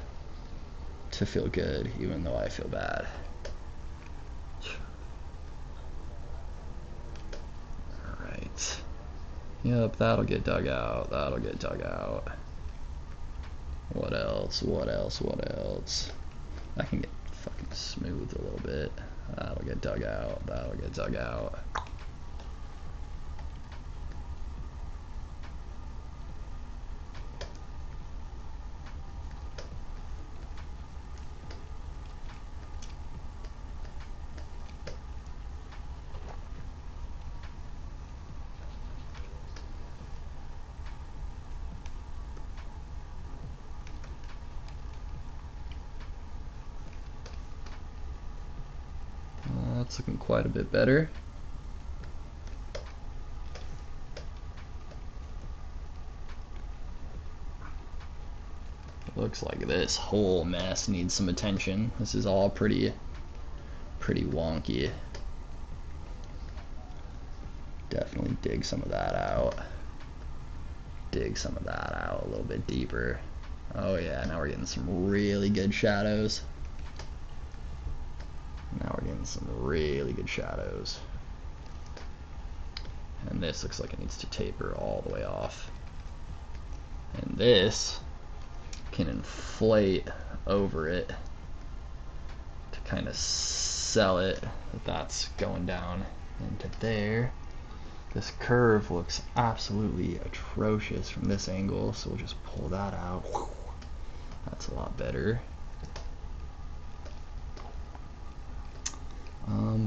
to feel good, even though I feel bad. Alright. Yep, that'll get dug out. That'll get dug out. What else? What else? What else? I can get fucking smooth a little bit. That'll get dug out. That'll get dug out. That's looking quite a bit better. Looks like this whole mess needs some attention. This is all pretty wonky. Definitely dig some of that out. Dig some of that out a little bit deeper. Oh yeah, now we're getting some really good shadows. Now we're getting some really good shadows. And this looks like it needs to taper all the way off. And this can inflate over it to kind of sell it that that's going down into there. This curve looks absolutely atrocious from this angle, so we'll just pull that out. That's a lot better.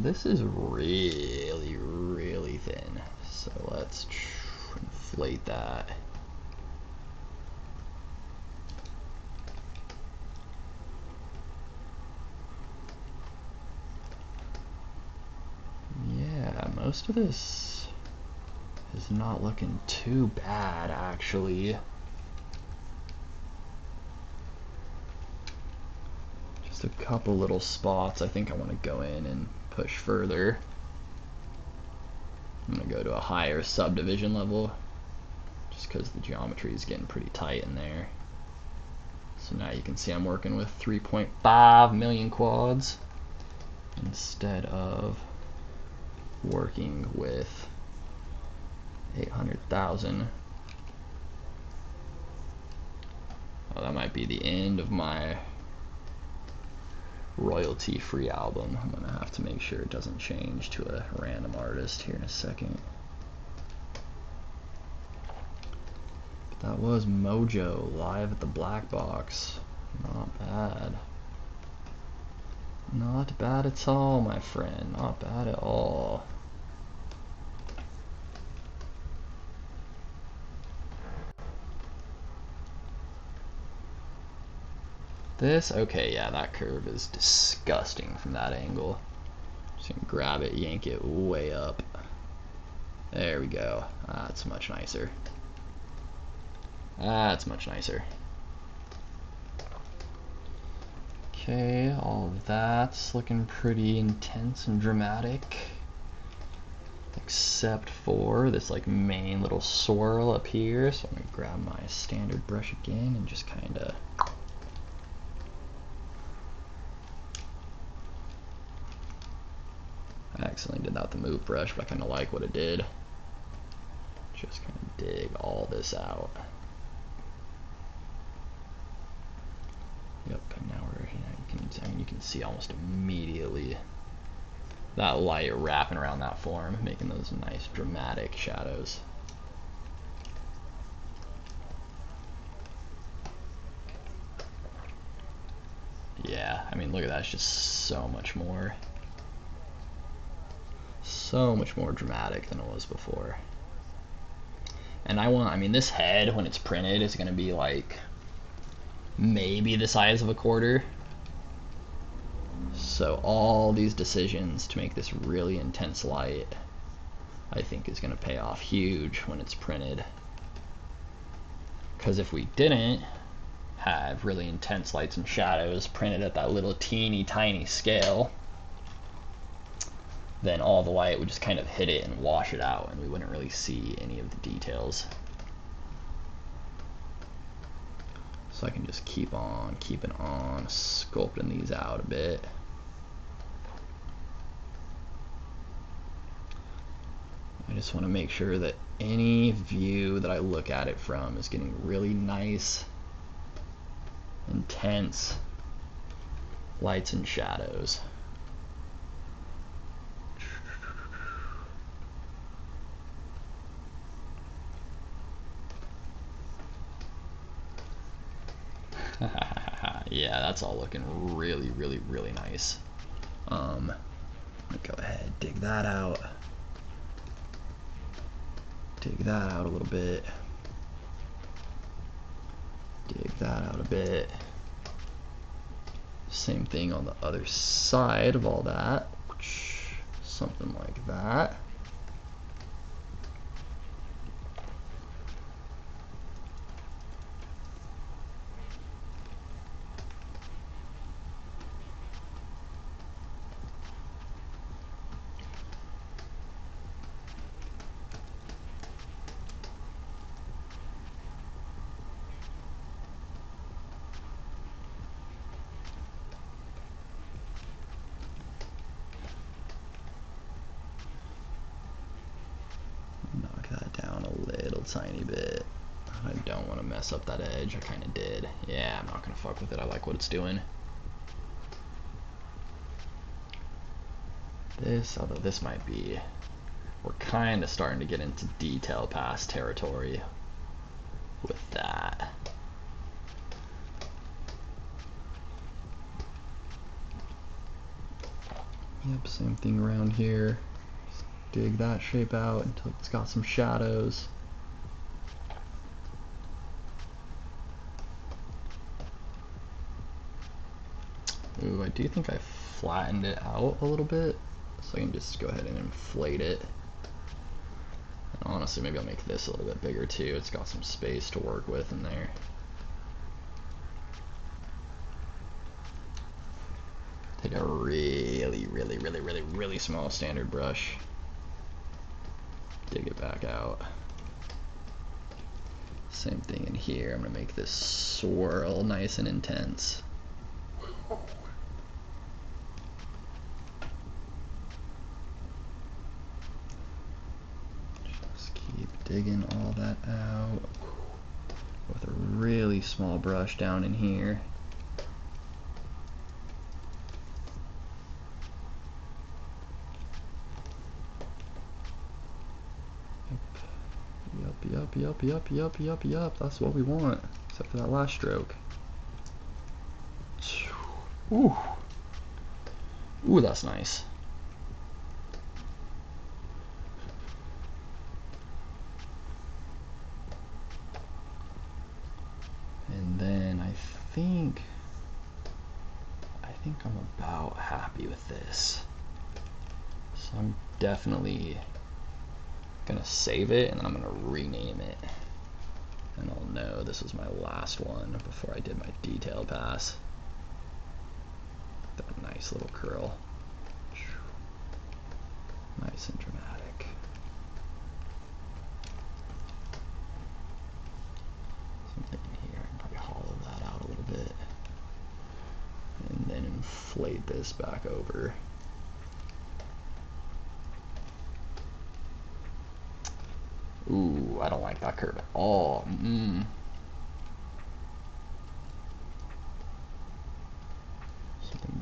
This is really thin, so let's inflate that. Yeah, most of this is not looking too bad, actually. Just a couple little spots I think I want to go in and push further. I'm going to go to a higher subdivision level just because the geometry is getting pretty tight in there. So now you can see I'm working with 3.5 million quads instead of working with 800,000. Oh, that might be the end of my royalty-free album. I'm gonna have to make sure it doesn't change to a random artist here in a second. But that was Mojo live at the Black Box. Not bad. Not bad at all, my friend. Not bad at all. This, okay, yeah, that curve is disgusting from that angle. Just gonna grab it, yank it way up. There we go. That's much nicer. That's much nicer. Okay, all of that's looking pretty intense and dramatic. Except for this like main little swirl up here. So I'm gonna grab my standard brush again and just kinda I accidentally did that with the move brush, but I kinda like what it did. Just kinda dig all this out. Yep, and now you can see almost immediately that light wrapping around that form, making those nice dramatic shadows. Yeah, I mean, look at that, it's just so much more dramatic than it was before. And I mean, this head, when it's printed, is gonna be like maybe the size of a quarter. So all these decisions to make this really intense light, I think is gonna pay off huge when it's printed. Because if we didn't have really intense lights and shadows printed at that little teeny tiny scale, then all the light would just kind of hit it and wash it out, and we wouldn't really see any of the details. So I can just keep on keeping on, sculpting these out a bit. I just want to make sure that any view that I look at it from is getting really nice, intense lights and shadows. Yeah, that's all looking really, really, really nice. Go ahead, dig that out. Dig that out a little bit. Dig that out a bit. Same thing on the other side of all that. Something like that. Knock that down a little tiny bit. I don't want to mess up that edge. I kind of did. Yeah, I'm not going to fuck with it. I like what it's doing. This, although this might be, we're kind of starting to get into detail pass territory with that. Yep, same thing around here. Just dig that shape out until it's got some shadows. Ooh, I do think I flattened it out a little bit, so I can just go ahead and inflate it. And honestly, maybe I'll make this a little bit bigger too. It's got some space to work with in there. Take a really, really, really, really, really small standard brush. Dig it back out. Same thing in here. I'm gonna make this swirl nice and intense. Just keep digging all that out with a really really small brush down in here. Yup. That's what we want, except for that last stroke. Ooh. Ooh, that's nice. And then I think I'm about happy with this. So I'm definitely gonna save it, and then I'm gonna rename it. And I'll know this was my last one before I did my detail pass. That nice little curl. Nice and dramatic. Something in here, I can probably hollow that out a little bit. And then inflate this back over. Ooh, I don't like that curve at all. Something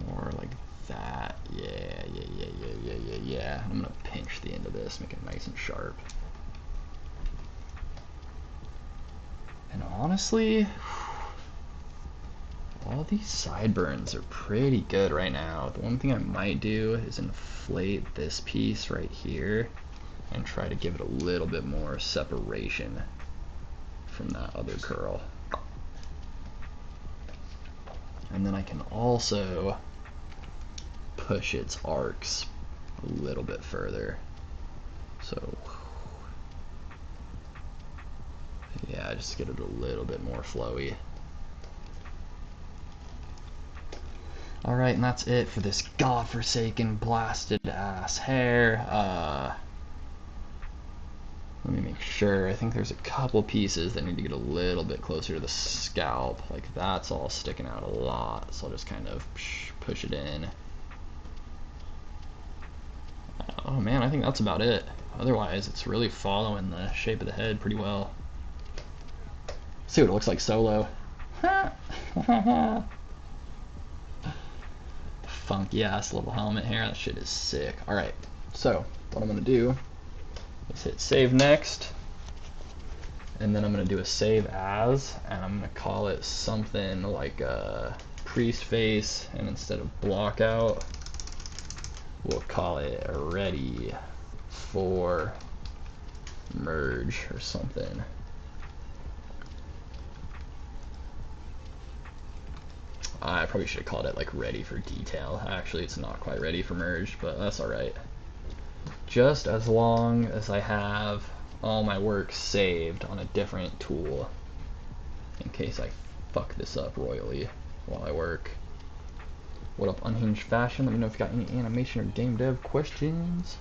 more like that. Yeah. I'm gonna pinch the end of this, make it nice and sharp. And honestly, all these sideburns are pretty good right now. The one thing I might do is inflate this piece right here and try to give it a little bit more separation from that other curl. And then I can also push its arcs a little bit further. So yeah, just get it a little bit more flowy. Alright, and that's it for this godforsaken blasted ass hair. Let me make sure. I think there's a couple pieces that need to get a little bit closer to the scalp. Like that's all sticking out a lot, so I'll just kind of push it in. Oh man, I think that's about it. Otherwise, it's really following the shape of the head pretty well. See what it looks like solo. Funky ass little helmet here. That shit is sick. Alright, so what I'm gonna do is hit save next, and then I'm gonna do a save as, and I'm gonna call it something like a priest face, and instead of block out, we'll call it ready for merge or something. I probably should have called it like ready for detail. Actually, it's not quite ready for merge, but that's alright. Just as long as I have all my work saved on a different tool in case I fuck this up royally while I work. What up, Unhinged Fashion? Let me know if you got any animation or game dev questions.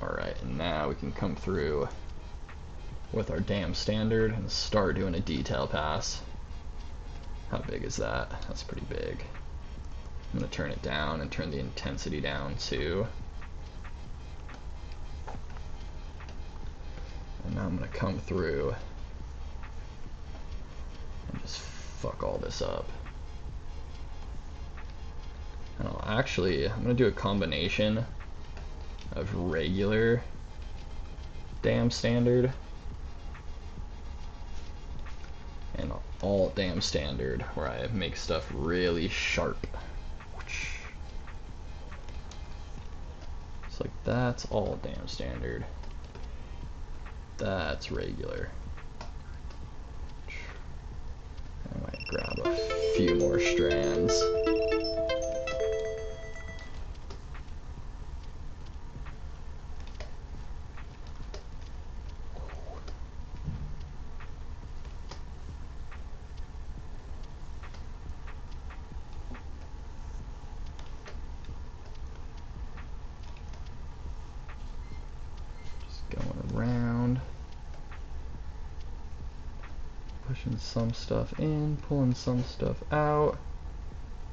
Alright, and now we can come through with our damn standard and start doing a detail pass. How big is that? That's pretty big. I'm going to turn it down and turn the intensity down too. And now I'm going to come through and just fuck all this up. And I'm going to do a combination of regular damn standard and all damn standard, where I make stuff really sharp. It's like that's all damn standard. That's regular. I might grab a few more strands. Pushing some stuff in, pulling some stuff out,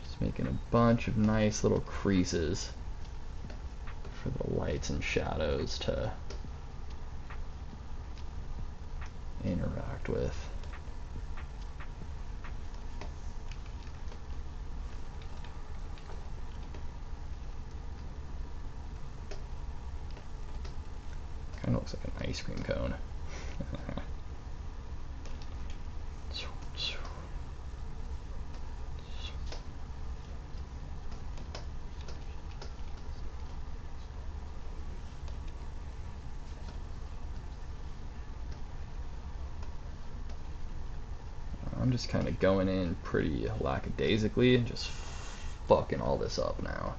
just making a bunch of nice little creases for the lights and shadows to interact with. Kind of looks like an ice cream cone. I'm just kind of going in pretty lackadaisically and just fucking all this up now.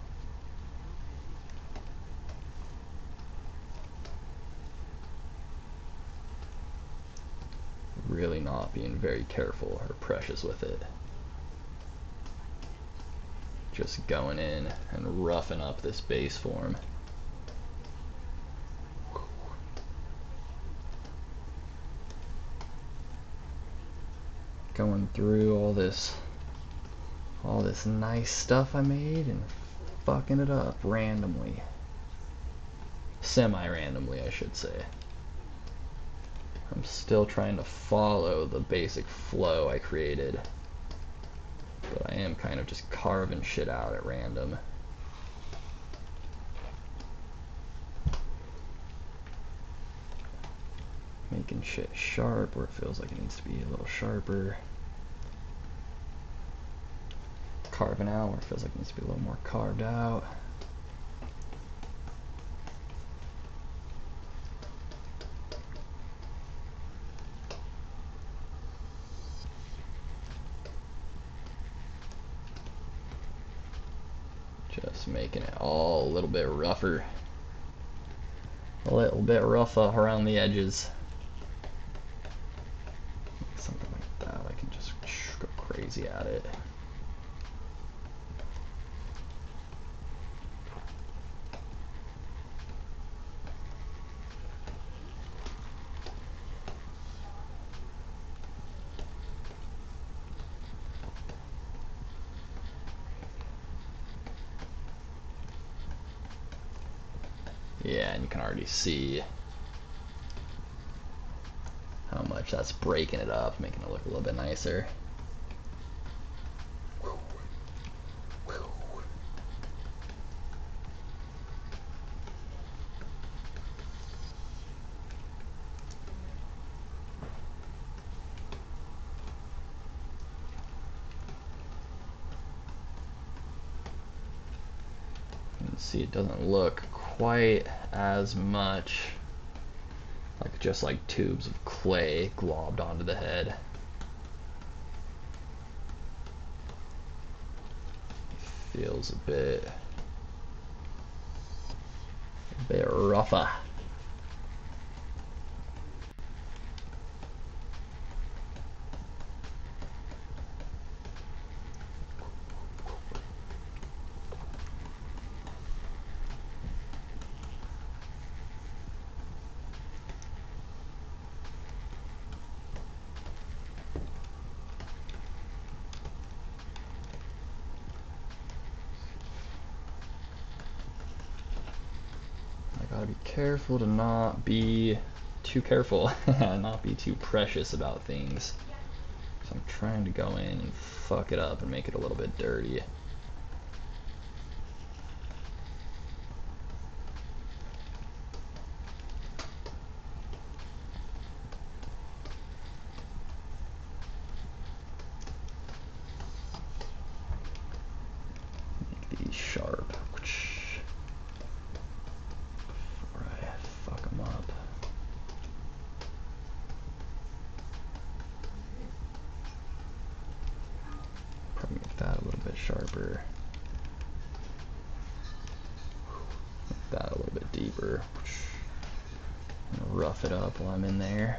Really not being very careful or precious with it. Just going in and roughing up this base form. Going through all this nice stuff I made and fucking it up randomly. Semi-randomly, I should say. I'm still trying to follow the basic flow I created, but I am kind of just carving shit out at random. Making shit sharp where it feels like it needs to be a little sharper. Carving out where it feels like it needs to be a little more carved out. Just making it all a little bit rougher. A little bit rougher around the edges. Something like that, I can just go crazy at it. Yeah, and you can already see how much that's breaking it up, making it look a little bit nicer. You can see it doesn't look quite as much like just like tubes of clay globbed onto the head. Feels a bit rougher. Gotta be careful to not be too careful, not be too precious about things. So I'm trying to go in and fuck it up and make it a little bit dirty. Make these sharp. Before I fuck them up. Probably make that a little bit sharper. Make that a little bit deeper. And rough it up while I'm in there.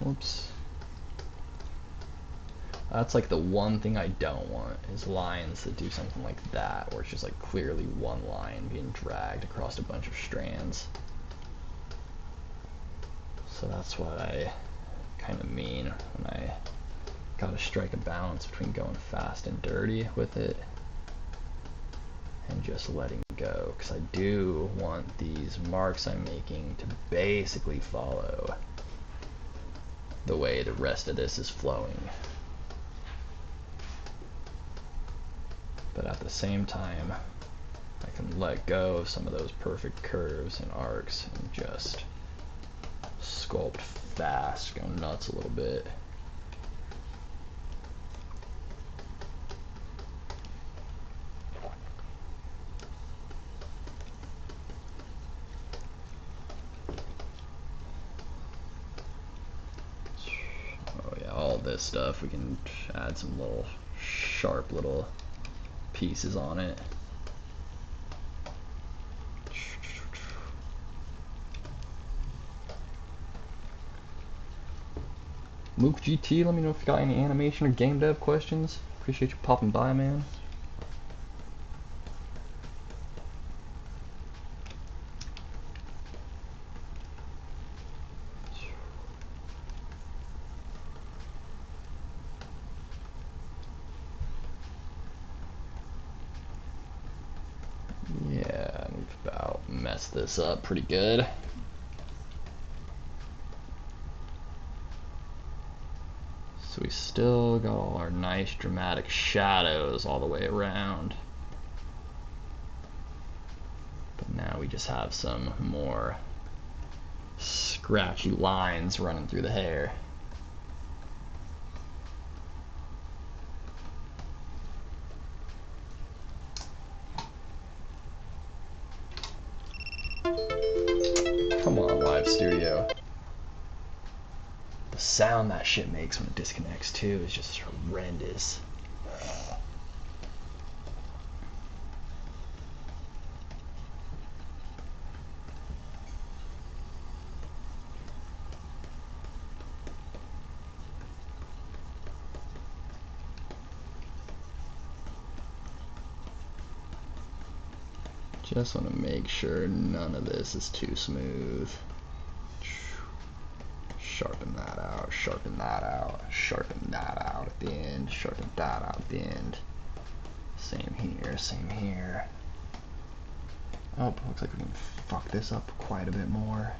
Whoops. That's like the one thing I don't want, is lines that do something like that, where it's just like clearly one line being dragged across a bunch of strands. So that's what I kind of mean when I gotta strike a balance between going fast and dirty with it and just letting go, because I do want these marks I'm making to basically follow the way the rest of this is flowing. But at the same time, I can let go of some of those perfect curves and arcs and just sculpt fast, go nuts a little bit. Oh yeah, all this stuff, we can add some little sharp little pieces on it. Mook GT, let me know if you got any animation or game dev questions. Appreciate you popping by, man. Yeah, we've about messed this up pretty good. So we still got all our nice dramatic shadows all the way around. But now we just have some more scratchy lines running through the hair. Come on, Live Studio. The sound that shit makes when it disconnects too is just horrendous. Just want to make sure none of this is too smooth. Sharpen that out, sharpen that out, sharpen that out at the end, sharpen that out at the end. Same here, same here. Oh, looks like we can fuck this up quite a bit more.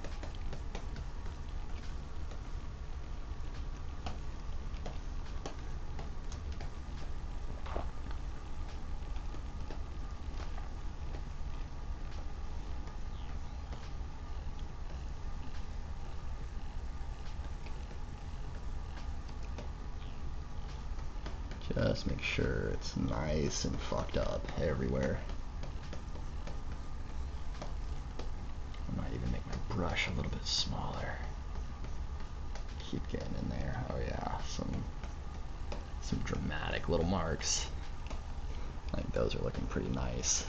Just make sure it's nice and fucked up everywhere. I might even make my brush a little bit smaller. Keep getting in there. Oh yeah, some dramatic little marks. I think those are looking pretty nice.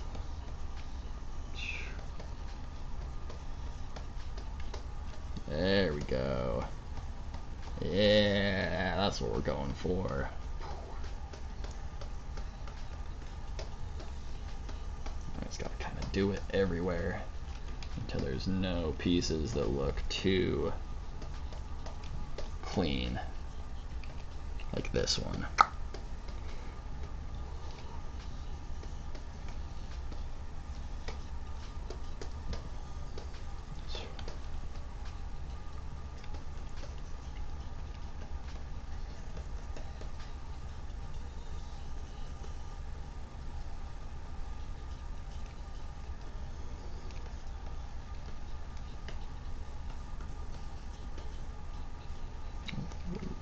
There we go. Yeah, that's what we're going for. I just gotta kind of do it everywhere until there's no pieces that look too clean, like this one.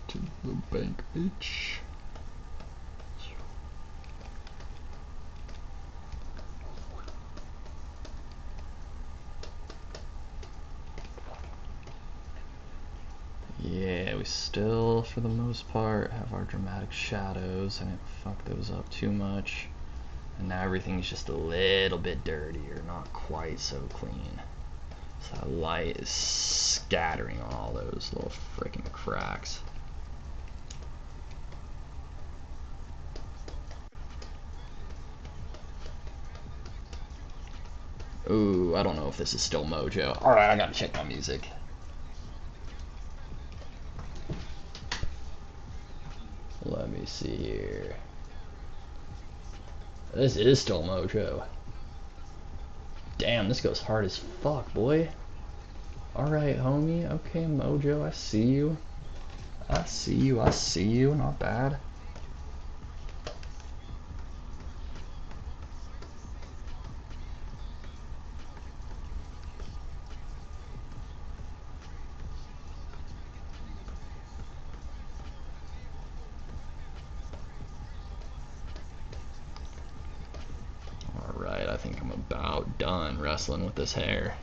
To the bank, bitch. Yeah, we still, for the most part, have our dramatic shadows. I didn't fuck those up too much. And now everything's just a little bit dirtier, not quite so clean. So that light is scattering all those little freaking cracks. Ooh, I don't know if this is still Mojo. Alright, I gotta check my music. see here. This is still Mojo. Damn, this goes hard as fuck, boy. Alright, homie. Okay, Mojo, I see you. I see you, I see you. Not bad. Alright, I think I'm about done wrestling with this hair.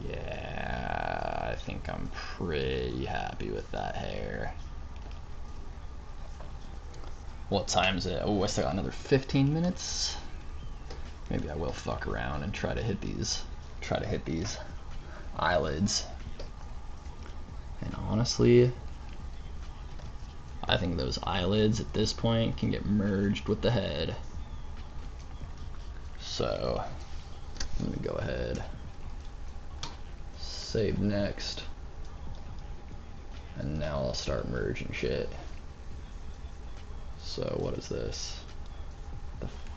Yeah, I think I'm pretty happy with that hair. What time is it? Oh, I still got another 15 minutes. Maybe I will fuck around and try to hit these eyelids. And honestly, I think those eyelids at this point can get merged with the head. So I'm gonna go ahead, save next, and now I'll start merging shit. So what is this?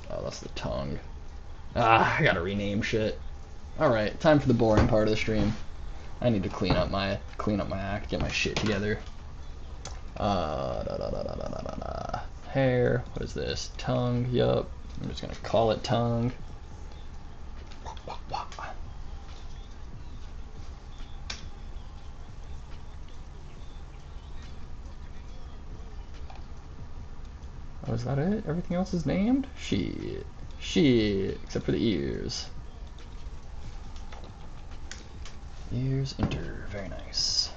Oh, that's the tongue. Ah, I gotta rename shit. Alright, time for the boring part of the stream. I need to clean up my act, get my shit together. Hair, what is this? Tongue, yup. I'm just gonna call it tongue. Oh, is that it? Everything else is named? Shit. Shit. Except for the ears. Ears enter. Very nice.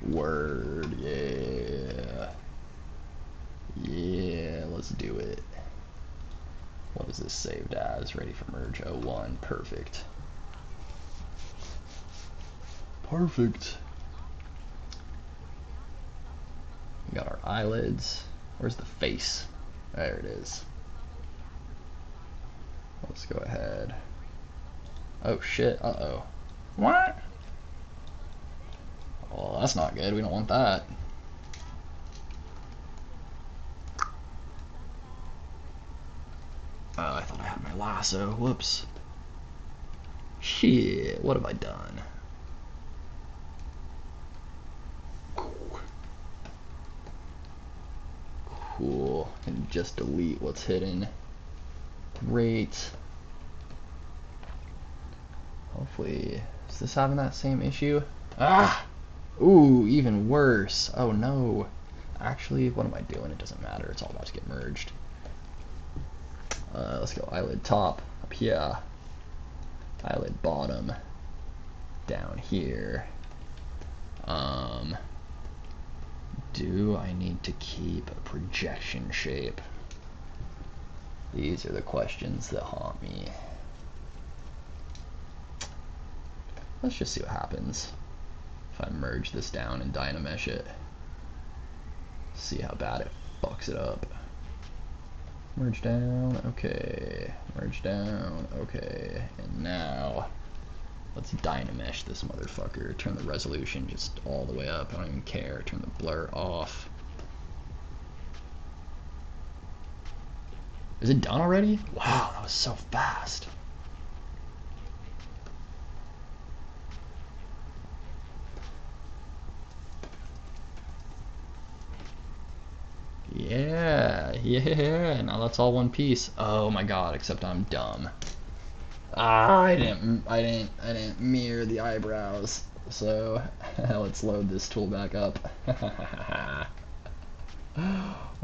Word. Yeah. Yeah. Let's do it. What is this saved as? Ready for merge 01. Perfect. Perfect. We got our eyelids. Where's the face? There it is. Let's go ahead. Oh shit. Uh-oh. What? Well, that's not good. We don't want that. Oh, I thought I had my lasso. Whoops. Shit, what have I done? Cool. And just delete what's hidden. Great. Hopefully, is this having that same issue? Ah! Ooh, even worse. Oh no. Actually, what am I doing? It doesn't matter. It's all about to get merged. Let's go eyelid top up here. Eyelid bottom down here. Do I need to keep a projection shape? These are the questions that haunt me. Let's just see what happens if I merge this down and Dynamesh it. See how bad it fucks it up. Merge down, okay. Merge down, okay. And now, let's Dynamesh this motherfucker. Turn the resolution just all the way up. I don't even care. Turn the blur off. Is it done already? Wow, that was so fast. Yeah, now that's all one piece. Oh my god, except I'm dumb. I didn't mirror the eyebrows. So let's load this tool back up.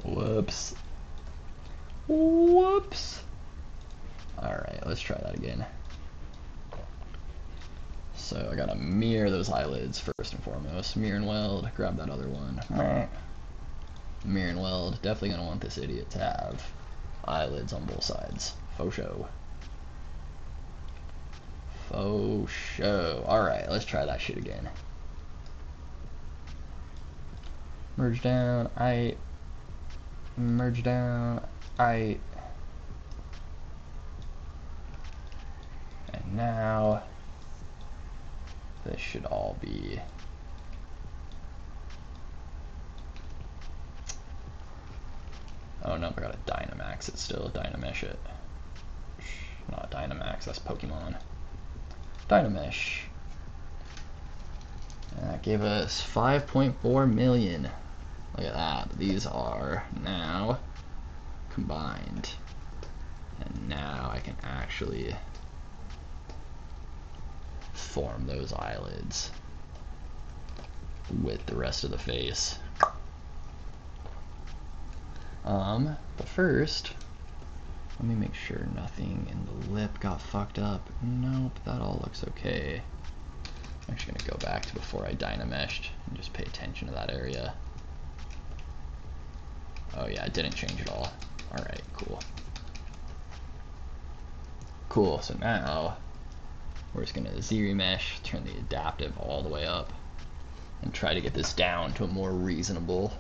Whoops. Whoops. Alright, let's try that again. So I gotta mirror those eyelids first and foremost. Mirror and weld, grab that other one. Mirror and weld. Definitely gonna want this idiot to have eyelids on both sides. Faux show. Faux show. Alright, let's try that shit again. Merge down, merge down, and now this should all be oh no, I gotta Dynamax it still, Dynamesh it. Not Dynamax, that's Pokemon. Dynamesh. And that gave us 5.4 million. Look at that. These are now combined. And now I can actually form those eyelids with the rest of the face. But first, let me make sure nothing in the lip got fucked up. Nope, that all looks okay. I'm actually gonna go back to before I Dynameshed and just pay attention to that area. Oh yeah, it didn't change at all. Alright, cool. Cool, so now we're just gonna Z-remesh, turn the adaptive all the way up, and try to get this down to a more reasonable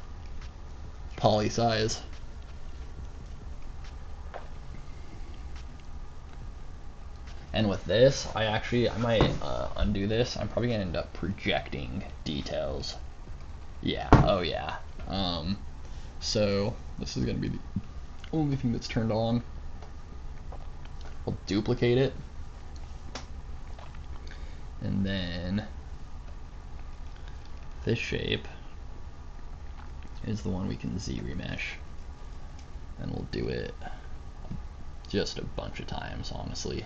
poly size. And with this, I might undo this. I'm probably gonna end up projecting details. Yeah, oh yeah. So this is gonna be the only thing that's turned on. I'll duplicate it, and then this shape is the one we can Z-remesh, and we'll do it just a bunch of times, honestly,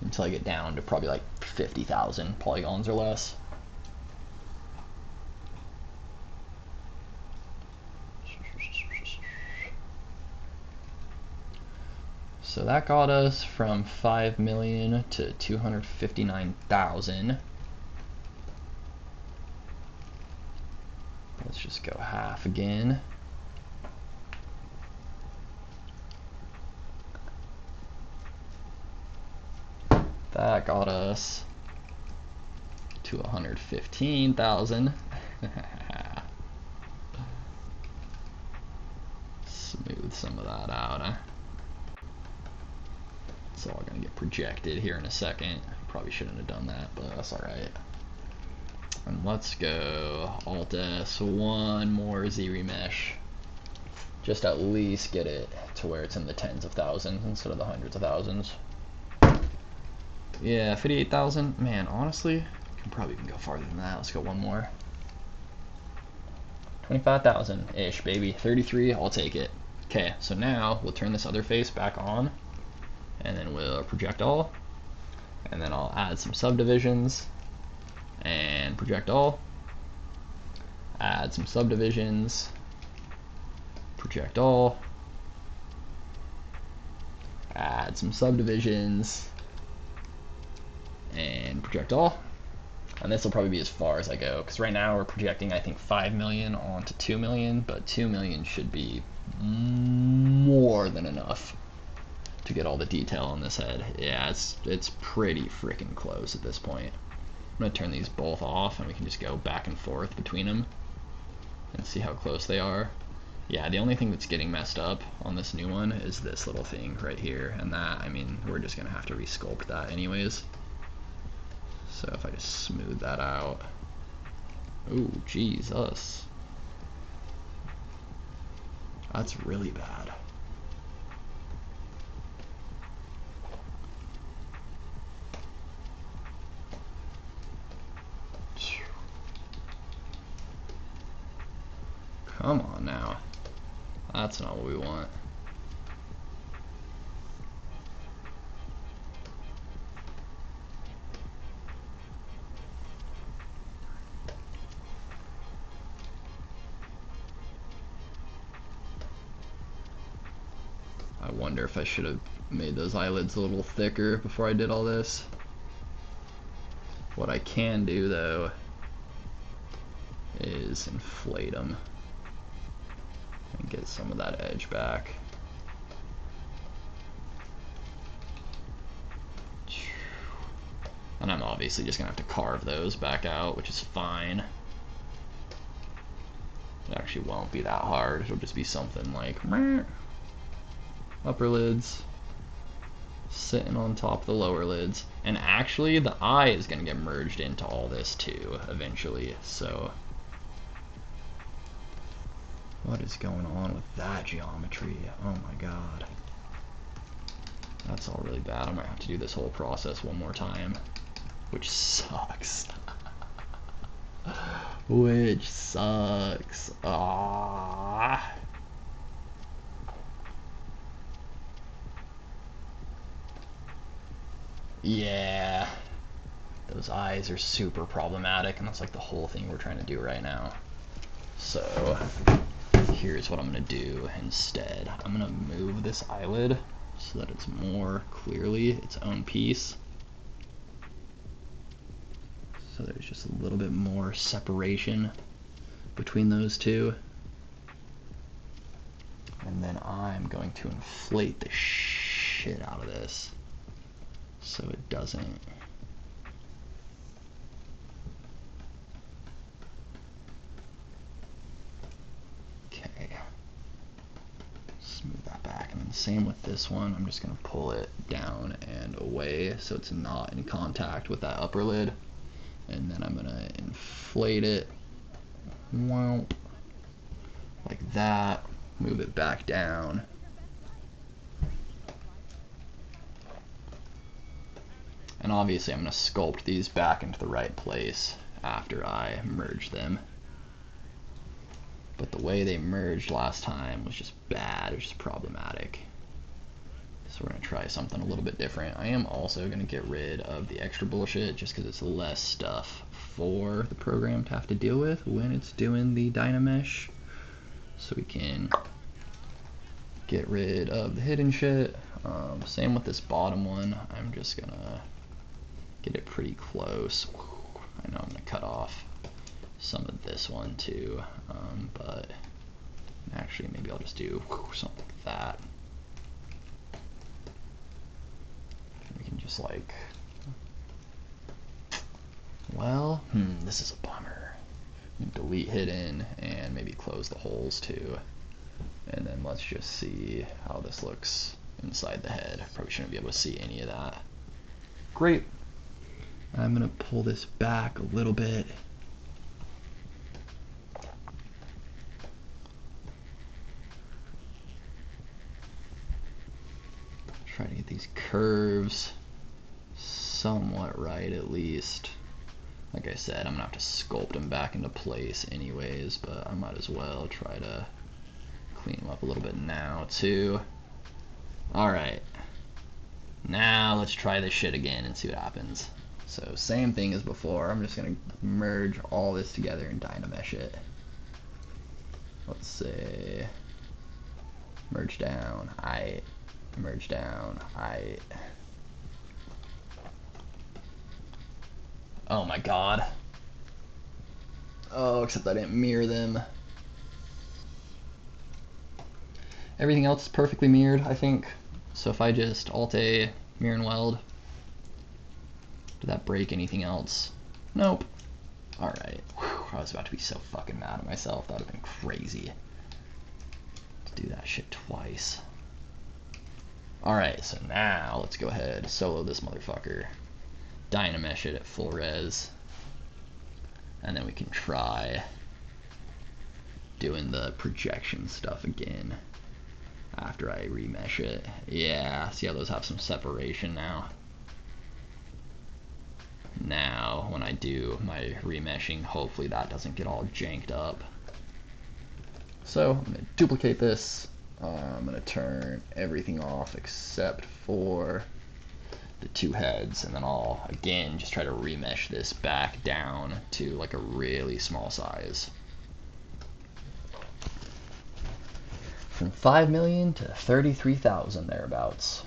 until I get down to probably like 50,000 polygons or less. So that got us from 5 million to 259,000. Let's just go half again. That got us to 115,000. Smooth some of that out, huh? It's all gonna get projected here in a second. Probably shouldn't have done that, but that's alright. And let's go Alt S, one more Z-remesh. Just at least get it to where it's in the tens of thousands instead of the hundreds of thousands. Yeah, 58,000. Man, honestly, can probably even go farther than that. Let's go one more. 25,000-ish, baby. 33, I'll take it. Okay, so now we'll turn this other face back on, and then we'll project all, and then I'll add some subdivisions, and project all, add some subdivisions, project all, add some subdivisions, and project all. And this will probably be as far as I go, because right now we're projecting, I think, 5 million onto 2 million, but 2 million should be more than enough to get all the detail on this head. Yeah, it's pretty freaking close at this point. I'm going to turn these both off, and we can just go back and forth between them and see how close they are. Yeah, the only thing that's getting messed up on this new one is this little thing right here, and that, I mean, we're just going to have to resculpt that anyways. So if I just smooth that out. Ooh, Jesus. That's really bad. Come on now. That's not what we want. I wonder if I should have made those eyelids a little thicker before I did all this. What I can do though is inflate them. and get some of that edge back. And I'm obviously just gonna have to carve those back out, which is fine. It actually won't be that hard. It'll just be something like upper lids sitting on top of the lower lids. And actually the eye is gonna get merged into all this too eventually. So what is going on with that geometry? Oh my god. That's all really bad. I might have to do this whole process one more time, which sucks. Which sucks. Ah. Yeah. Those eyes are super problematic, and that's like the whole thing we're trying to do right now. So here's what I'm gonna do instead. I'm gonna move this eyelid so that it's more clearly its own piece. So there's just a little bit more separation between those two. And then I'm going to inflate the shit out of this so it doesn't. Okay. Smooth that back. And then same with this one. I'm just going to pull it down and away so it's not in contact with that upper lid. And then I'm going to inflate it. Wow. Like that. Move it back down. And obviously I'm going to sculpt these back into the right place after I merge them. But the way they merged last time was just bad, it was just problematic. So we're going to try something a little bit different. I am also going to get rid of the extra bullshit just because it's less stuff for the program to have to deal with when it's doing the Dynamesh. So we can get rid of the hidden shit. Same with this bottom one. I'm just going to get it pretty close. I know I'm going to cut off some of this one too, but actually maybe I'll just do something like that. We can just like, well, this is a bummer. Delete hidden and maybe close the holes too. And then let's just see how this looks inside the head. Probably shouldn't be able to see any of that. Great. I'm gonna pull this back a little bit. Try to get these curves somewhat right at least. Like I said, I'm gonna have to sculpt them back into place anyways, but I might as well try to clean them up a little bit now too. Alright, now let's try this shit again and see what happens. So same thing as before, I'm just gonna merge all this together and Dynamesh it. Let's say merge down, merge down, oh my god. Oh, except I didn't mirror them. Everything else is perfectly mirrored, I think. So if I just Alt-A, mirror and weld, did that break anything else? Nope. Alright. I was about to be so fucking mad at myself. That would have been crazy to do that shit twice. Alright, so now let's go ahead, solo this motherfucker. Dynamesh it at full res. And then we can try doing the projection stuff again after I remesh it. Yeah, see how those have some separation now? Now, when I do my remeshing, hopefully that doesn't get all janked up. So, I'm going to duplicate this. I'm going to turn everything off except for the two heads, and then I'll, again, just try to remesh this back down to like a really small size. From 5 million to 33,000 thereabouts.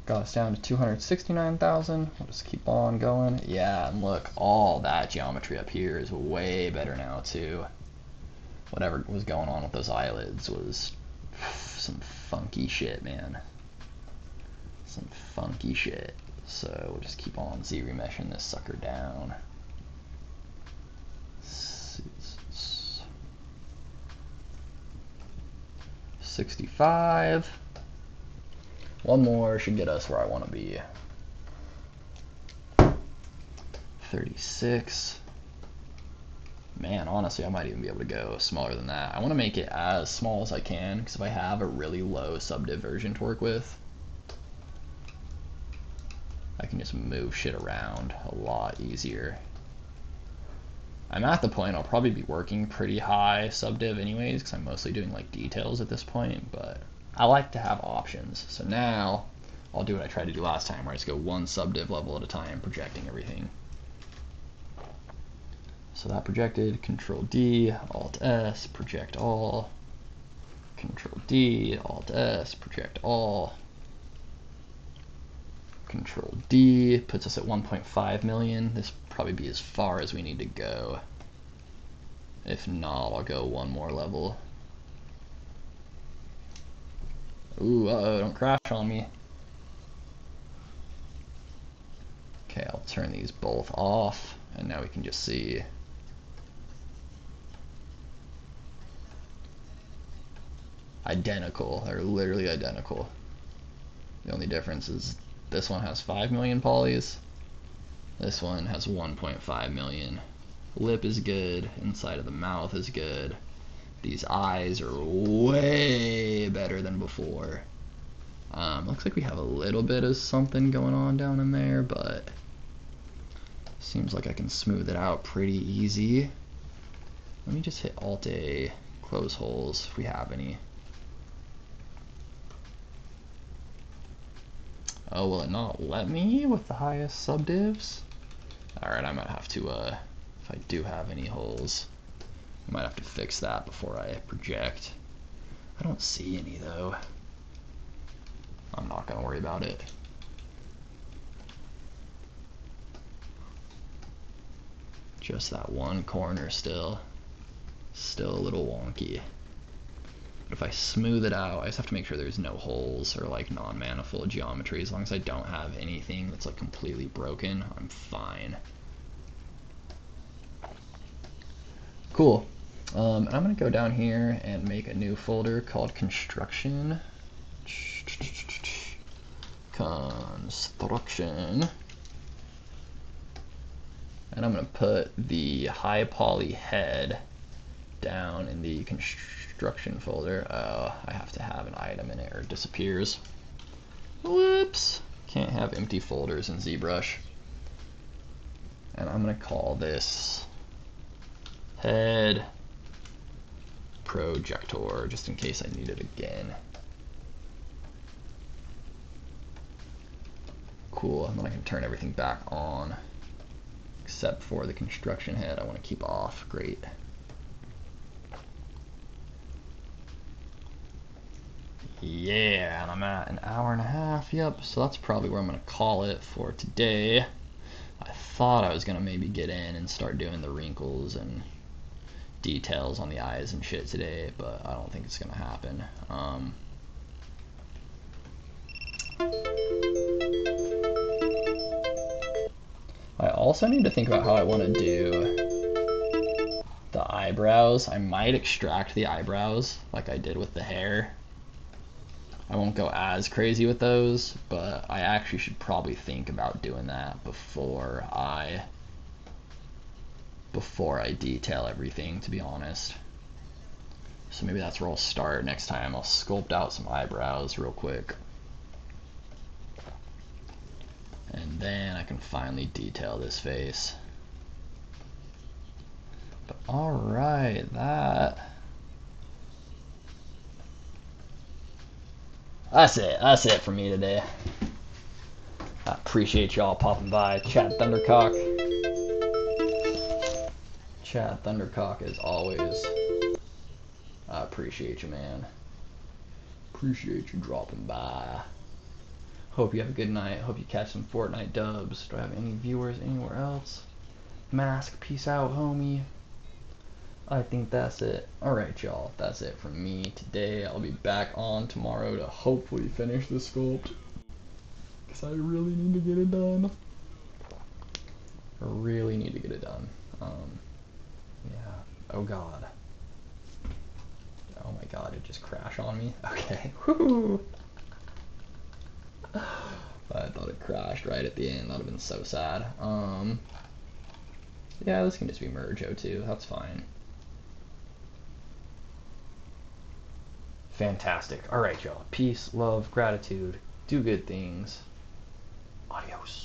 got us down to 269,000. We'll just keep on going. Yeah, and look, all that geometry up here is way better now too. Whatever was going on with those eyelids was some funky shit, man. Some funky shit. So we'll just keep on Z-remeshing this sucker down. 65. One more should get us where I want to be. 36. Man, honestly, I might even be able to go smaller than that. I want to make it as small as I can, because if I have a really low subdiv version to work with, I can just move shit around a lot easier. I'm at the point I'll probably be working pretty high subdiv anyways, because I'm mostly doing like details at this point, but I like to have options. So now I'll do what I tried to do last time, where I just go one subdiv level at a time, projecting everything. So that projected, Control D, Alt S, project all, Control D, Alt S, project all, Control D, puts us at 1.5 million. This probably be as far as we need to go. If not, I'll go one more level. Ooh, uh-oh, don't crash on me. Okay, I'll turn these both off, and now we can just see. Identical, they're literally identical. The only difference is this one has 5 million polys, this one has 1.5 million. Lip is good, inside of the mouth is good. These eyes are way better than before. Looks like we have a little bit of something going on down in there, but seems like I can smooth it out pretty easy. Let me just hit Alt A, close holes if we have any. Oh, will it not let me with the highest subdivs? Alright, I might have to, if I do have any holes, I might have to fix that before I project. I don't see any though. I'm not gonna worry about it. Just that one corner still a little wonky. But if I smooth it out, I just have to make sure there's no holes or like non-manifold geometry. As long as I don't have anything that's like completely broken, I'm fine. Cool. And I'm gonna go down here and make a new folder called construction. Construction. And I'm gonna put the high poly head down in the construction folder. Oh, I have to have an item in it or it disappears. Whoops. Can't have empty folders in ZBrush. And I'm gonna call this head projector, just in case I need it again. Cool, and then I can turn everything back on, except for the construction head I want to keep off. Great. Yeah, and I'm at an hour and a half, yep, so that's probably where I'm going to call it for today. I thought I was going to maybe get in and start doing the wrinkles and details on the eyes and shit today, but I don't think it's going to happen. I also need to think about how I want to do the eyebrows. I might extract the eyebrows like I did with the hair. I won't go as crazy with those, but I actually should probably think about doing that before I detail everything, to be honest. So maybe that's where I'll start next time. I'll sculpt out some eyebrows real quick. And then I can finally detail this face. But alright, that's it for me today. I appreciate y'all popping by. Chad Thundercock. Chad Thundercock as always. I appreciate you, man. Appreciate you dropping by. Hope you have a good night. Hope you catch some Fortnite dubs. Do I have any viewers anywhere else? Mask, peace out, homie. I think that's it. Alright, y'all. That's it from me today. I'll be back on tomorrow to hopefully finish the sculpt. Because I really need to get it done. I really need to get it done. Yeah. Oh god. Oh my god, it just crashed on me. Okay. Woohoo! I thought it crashed right at the end. That would have been so sad. Yeah, this can just be Merjo too. That's fine. Fantastic. Alright, y'all. Peace, love, gratitude. Do good things. Adios.